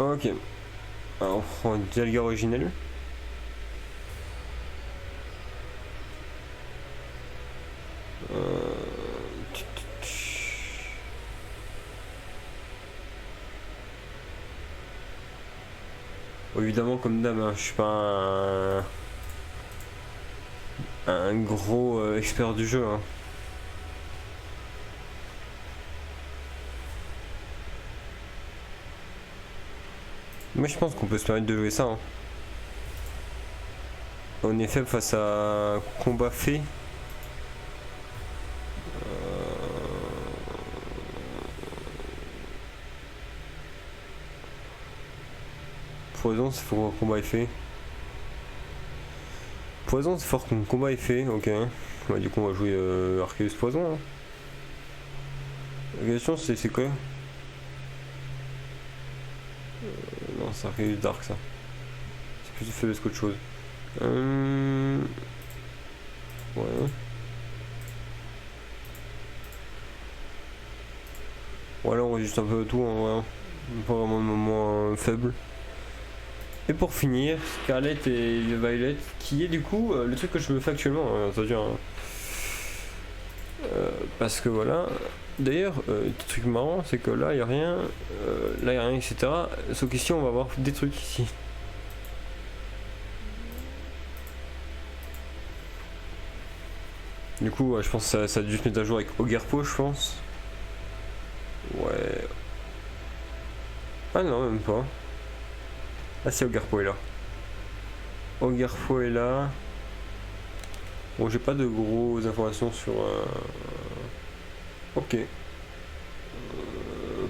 Ok. Alors, on prend Dialga originel. Évidemment, comme d'hab, hein, je suis pas un gros expert du jeu. Hein. Mais je pense qu'on peut se permettre de jouer ça. Hein. On est faible face à combat fait. Poison, c'est fort combat est fait. Poison, c'est fort combat est fait, ok. Bah, du coup, on va jouer Arceus Poison. Hein. La question, c'est quoi non, c'est Arceus Dark, ça. C'est plus de faiblesse qu'autre chose. Ouais. Voilà, on juste un peu tout, hein, ouais. Pas vraiment de moment faible. Et pour finir, Scarlet et Violet, qui est du coup le truc que je me fais actuellement, hein, c'est-à-dire, hein. Parce que voilà. D'ailleurs, truc marrant, c'est que là, il n'y a rien, etc. Sauf qu'ici, on va avoir des trucs ici. Du coup, ouais, je pense que ça a dû se mettre à jour avec Ogerpo, je pense. Ouais. Ah non, même pas. Ah si, Ogerpo est là. Ogerpo est là. Bon, j'ai pas de grosses informations sur... Ok.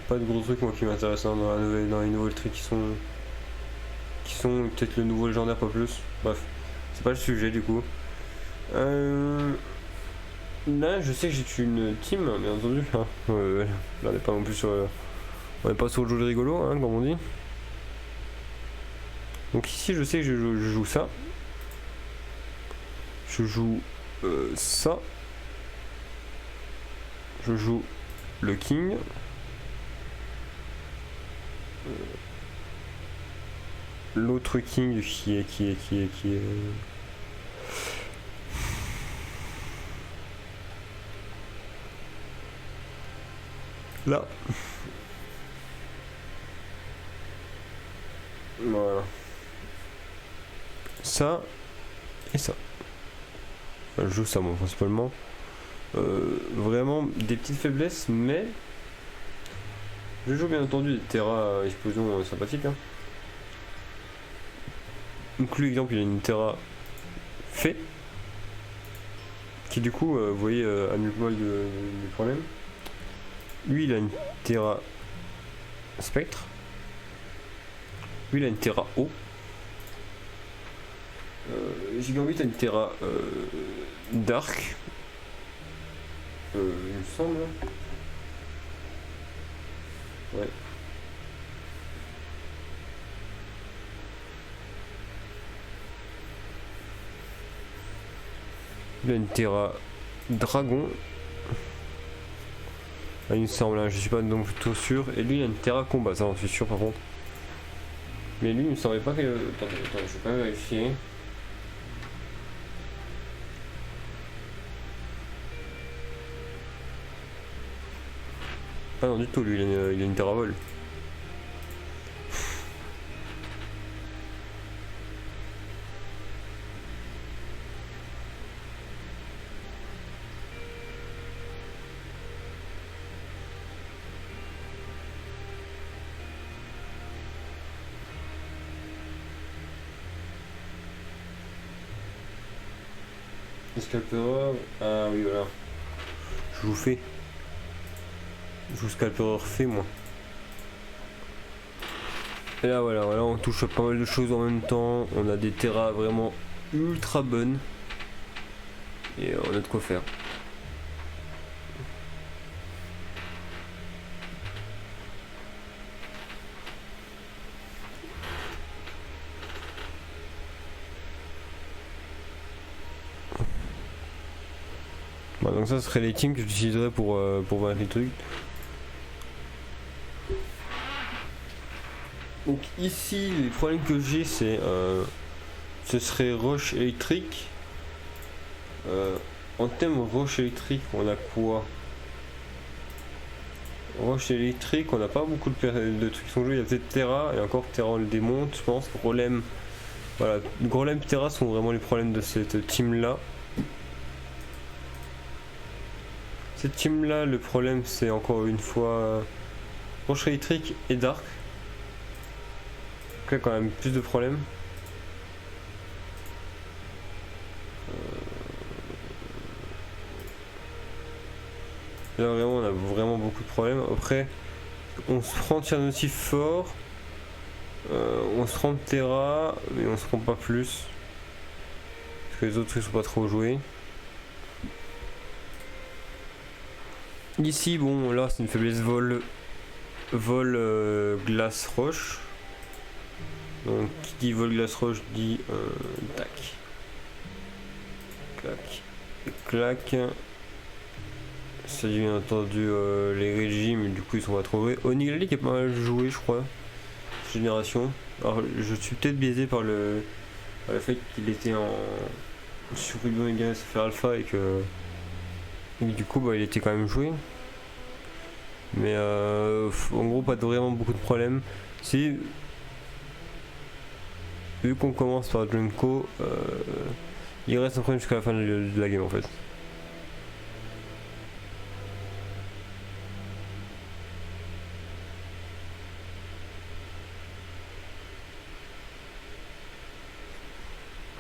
Pas de gros trucs moi qui m'intéressent hein, dans les nouvelles trucs qui sont peut-être le nouveau légendaire, pas plus. Bref, c'est pas le sujet du coup. Là, je sais que j'ai une team, bien entendu. Hein. Là, on n'est pas non plus sur... on n'est pas sur le jeu de rigolo, hein, comme on dit. Donc ici, je sais que je joue ça. Je joue ça. Je joue le King. L'autre King qui est... Là. Voilà. Ça et ça. Enfin, je joue ça moi principalement. Vraiment des petites faiblesses, mais je joue bien entendu des Terra explosion sympathiques. Hein. Donc lui exemple il a une Terra fait qui du coup vous voyez annule pas mal de problèmes. Lui il a une Terra spectre. Lui il a une Terra eau. Gigambit a une Terra dark. Il me semble. Ouais. Il a une Terra dragon. Ah, il me semble, hein, je suis pas donc plutôt sûr. Et lui il a une Terra combat, ça j'en suis sûr par contre. Mais lui il me semblait pas que... Attends, je vais quand même vérifier. Ah non du tout, lui il a une Terra vol. Scalpereur, ah oui voilà. Je vous fais. Je joue Scalpereur fait moi. Et là voilà, on touche à pas mal de choses en même temps. On a des terras vraiment ultra bonnes. Et on a de quoi faire. Bon, donc ça serait les teams que j'utiliserais pour voir les trucs. Donc ici les problèmes que j'ai c'est ce serait roche électrique. En thème roche électrique on a quoi? Roche électrique, on n'a pas beaucoup de trucs qui sont joués. Il y a peut-être Terra, et encore Terra on le démonte, je pense. Golem, voilà, Golem Terra sont vraiment les problèmes de cette team là. Cette team là, le problème c'est encore une fois Roche électrique et Dark. Donc là, quand même plus de problèmes. Là vraiment on a vraiment beaucoup de problèmes. Après on se prend tir notif fort, on se prend Terra mais on se prend pas plus. Parce que les autres trucs sont pas trop joués. Ici bon là c'est une faiblesse vol glace roche. Donc qui dit vol glace roche dit tac. Clac. Et clac. Ça dit bien entendu les régimes, du coup ils sont pas trop joués. Onigali qui est pas mal joué je crois, génération. Alors je suis peut-être biaisé par le fait qu'il était en sur Ruby Mega SFR Alpha et du coup bah, il était quand même joué. Mais en gros pas vraiment beaucoup de problèmes. Si vu qu'on commence par Junko, il reste un problème jusqu'à la fin de la game en fait.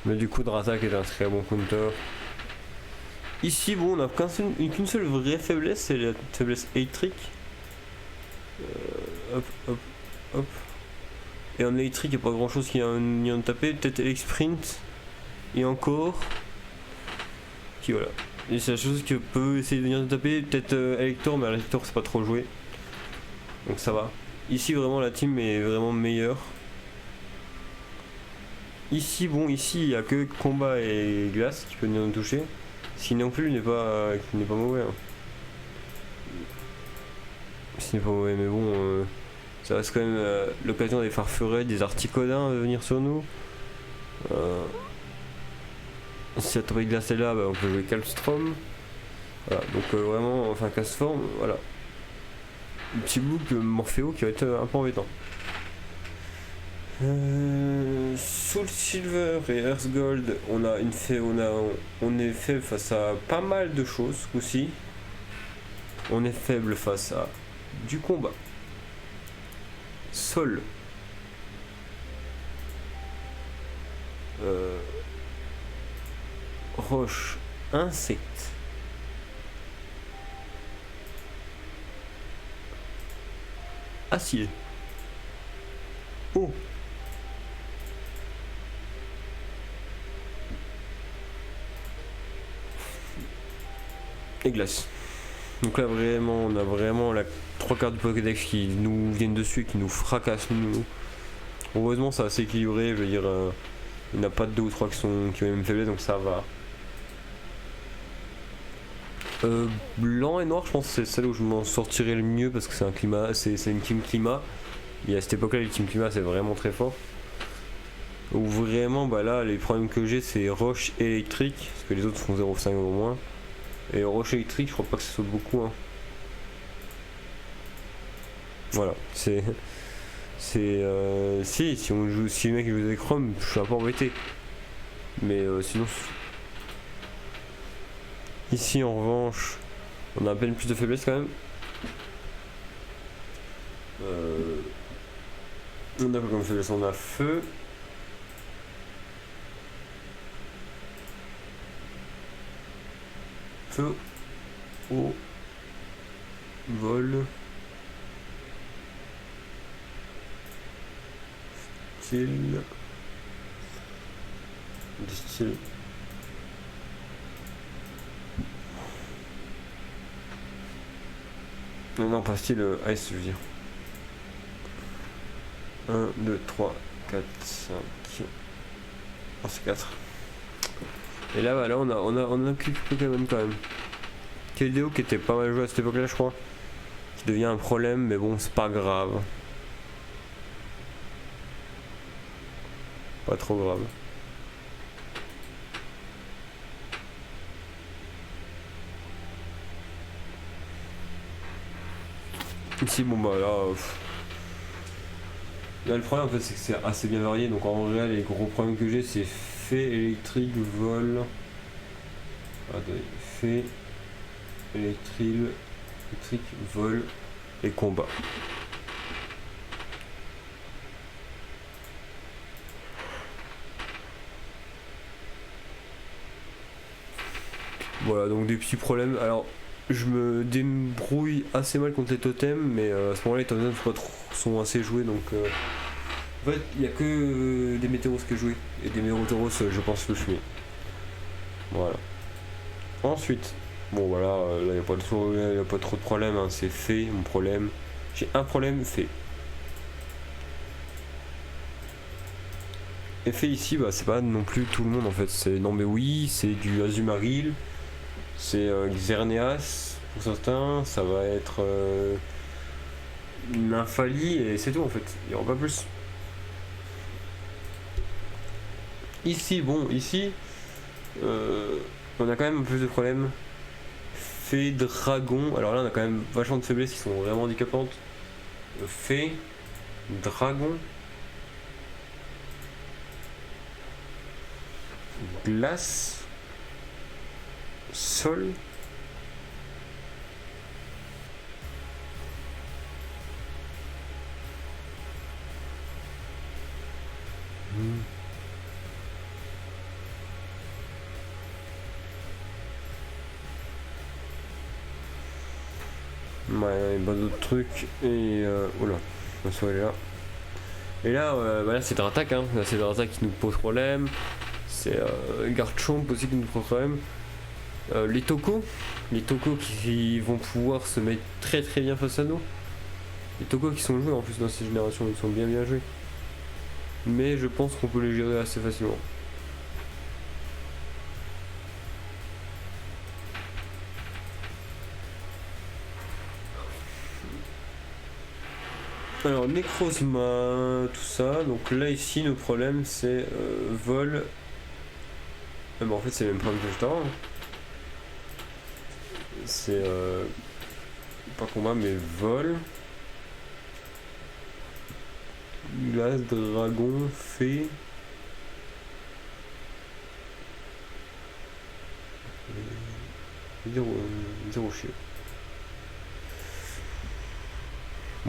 Mais du coup Drazak est un très bon counter. Ici bon on a qu'une seule vraie faiblesse, c'est la faiblesse électrique. Hop hop hop. Et en électrique il n'y a pas grand chose qui a en taper, peut-être Elix Sprint et encore. Qui voilà. Et c'est la chose que peut essayer de venir taper, peut-être Elector, mais Elector c'est pas trop joué. Donc ça va. Ici vraiment la team est vraiment meilleure. Ici, bon, ici il n'y a que combat et glace qui peut nous toucher. Ce qui non plus n'est pas mauvais. Hein. Ce n'est pas mauvais, mais bon, ça reste quand même l'occasion des farfurets, des articodins de venir sur nous. Si la torpille de glace est là, bah, on peut jouer Calstrom. Voilà, donc vraiment, enfin Castform, voilà. Un petit book Morpheo qui va être un peu embêtant. Soul Silver et Earth Gold, on est faible face à pas mal de choses aussi. On est faible face à du combat, sol, roche, insectes, acide, eau. Et glace. Donc là vraiment on a vraiment la 3/4 du Pokédex qui nous viennent dessus et qui nous fracassent nous. Heureusement c'est assez équilibré, je veux dire il n'y en a pas 2 ou 3 qui ont les mêmes faiblesses donc ça va. Blanc et noir je pense que c'est celle où je m'en sortirai le mieux parce que c'est un climat, c'est une team climat. Et à cette époque là les team climat c'est vraiment très fort. Ou vraiment bah là les problèmes que j'ai c'est roche électrique parce que les autres font 0,5 au moins. Et roche électrique, je crois pas que ça saute beaucoup. Hein. Voilà, si on joue, si le mec joue des Chrome, je suis un peu embêté. Mais sinon. Ici en revanche, on a à peine plus de faiblesse quand même. On a quoi comme faiblesse? On a feu. Feu, eau, vol, style, style. Non, pas style, ice, je veux dire. 1, 2, 3, 4, 5. Oh, c'est 4. Et là, voilà, on a quelques Pokémon quand même. Keldeo qui était pas mal joué à cette époque-là, je crois. Qui devient un problème, mais bon, c'est pas grave. Pas trop grave. Ici, bon bah là, là le problème en fait c'est que c'est assez bien varié, donc en vrai les gros problèmes que j'ai c'est fait, électrique, vol. Attendez, fait, électrique, vol et combat. Voilà, donc des petits problèmes. Alors, je me débrouille assez mal contre les totems, mais à ce moment-là, les totems sont assez joués, donc en fait, il n'y a que des météoros que jouer, et des météoros, je pense que je suis. Voilà. Ensuite, bon voilà, là, il n'y a pas trop de problème, hein, c'est fait, mon problème. J'ai un problème fait. Et fait ici, bah, c'est pas non plus tout le monde en fait. Non, mais oui, c'est du Azumarill. C'est Xerneas pour certains, ça va être Nymphalie et c'est tout en fait, il n'y aura pas plus. Ici, bon, ici, on a quand même un peu plus de problèmes. Fée, dragon, alors là on a quand même vachement de faiblesses qui sont vraiment handicapantes. Fée, dragon, glace, sol. Ouais, pas d'autres trucs. Et oula, on soit là. Et là, bah là c'est Dratak, hein. Là c'est Dratak qui nous pose problème. C'est Garchomp aussi qui nous pose problème. Les Toko qui vont pouvoir se mettre très très bien face à nous. Les Toko qui sont joués en plus dans cette génération, ils sont bien joués. Mais je pense qu'on peut les gérer assez facilement. Alors Necrozma, tout ça, donc là ici le problème c'est vol. Bah, en fait c'est le même problème que juste avant. C'est pas combat mais vol. Glace, dragon, fée. Zéro chien.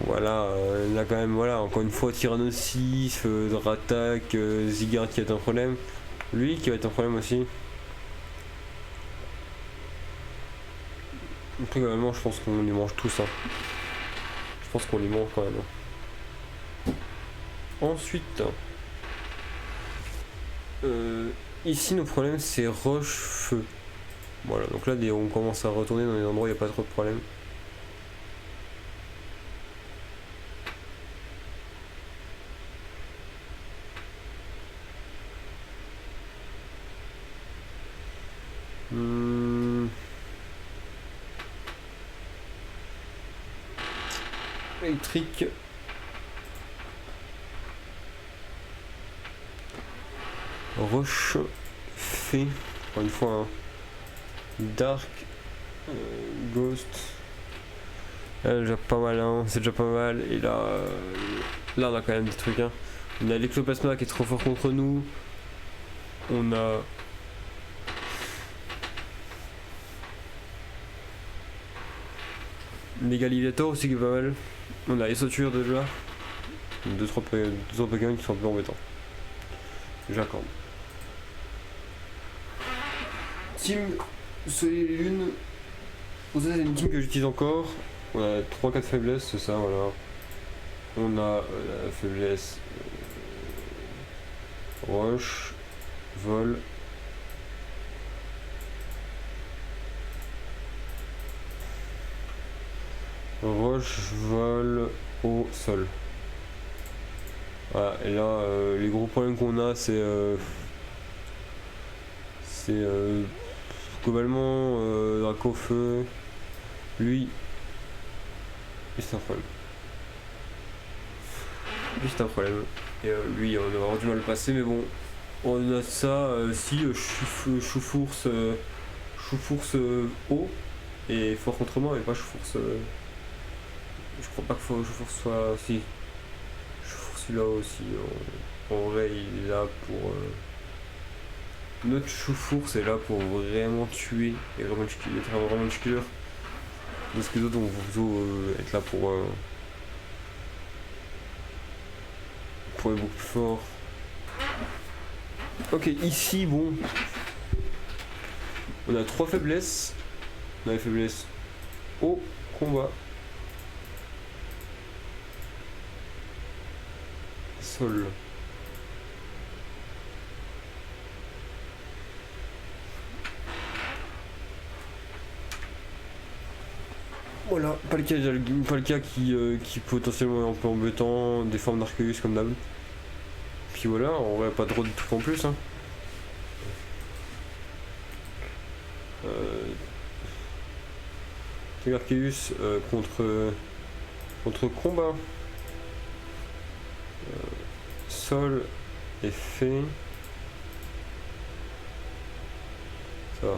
Voilà, là quand même, voilà, encore une fois, Tyrannosis, Dratak, Zygarde qui va être un problème. Lui qui va être un problème aussi. Après, globalement, je pense qu'on les mange tous. Hein. Je pense qu'on les mange quand même. Ensuite, ici, nos problèmes, c'est roche-feu. Voilà, donc là, on commence à retourner dans des endroits où il n'y a pas trop de problèmes. Électrique. Roche. Fée. Encore une fois. Hein. Dark. Ghost. Là, déjà pas mal. Hein. C'est déjà pas mal. Et là, là, on a quand même des trucs. Hein. On a l'Ectoplasma qui est trop fort contre nous. On a. Mégalivator aussi qui est pas mal. On a Essoture déjà. 2-3 Pokémon qui sont un peu embêtants. J'accorde. Team Soleil et Lune. Ça c'est une team que j'utilise encore. On a 3-4 faiblesses, c'est ça, voilà. On a la faiblesse roche, vol. Roche, vol, au sol. Voilà, et là, les gros problèmes qu'on a, c'est globalement Draco-feu. Lui, c'est un problème. Lui, c'est un problème. Et lui, on va avoir du mal à le passer, mais bon, on a ça. Si Choufours haut et fort contre moi, et pas Choufours Je crois pas que faut, je force soit. Si. Je force celui-là aussi. En vrai, il est là pour. Notre chaufour, c'est là pour vraiment tuer et vraiment être vraiment tueur. Parce que d'autres vont plutôt être là pour être beaucoup plus fort. Ok, ici, bon. On a 3 faiblesses. On a les faiblesses au combat. Sol. Voilà, Palkia qui potentiellement est un peu embêtant, des formes d'Arceus comme d'hab. Puis voilà, on aurait pas trop de trucs en plus. Hein. Arceus contre combat. Sol et fée. Ça va.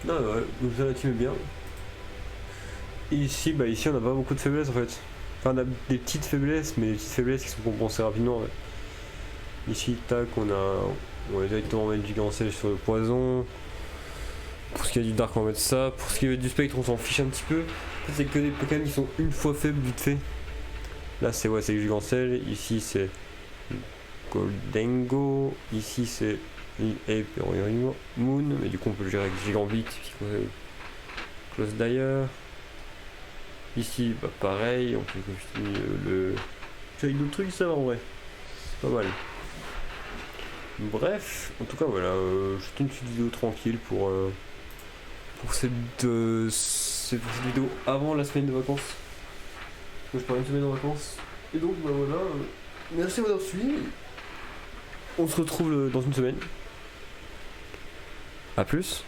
Non, ouais, donc ça la team est bien. Et ici, ici on n'a pas beaucoup de faiblesses en fait. Enfin, on a des petites faiblesses, mais des petites faiblesses qui sont compensées rapidement. Ouais. Ici, tac, on va directement mettre du cancel sur le poison. Pour ce qui est du dark, on va mettre ça. Pour ce qui est du spectre, on s'en fiche un petit peu. En fait, c'est que des Pokémon qui sont une fois faibles vite fait. Là, c'est du cancel. Ici, c'est Goldengo. Ici, c'est Moon. Mais du coup, on peut le gérer avec Gigambit. Close d'ailleurs. Ici, pareil, on peut continuer le. Tu as d'autres trucs, ça en vrai. C'est pas mal. Bref, en tout cas, voilà, c'était une petite vidéo tranquille pour cette vidéo avant la semaine de vacances. Parce que je pars une semaine en vacances. Et donc, voilà. Merci d'avoir suivi. On se retrouve dans une semaine. A plus.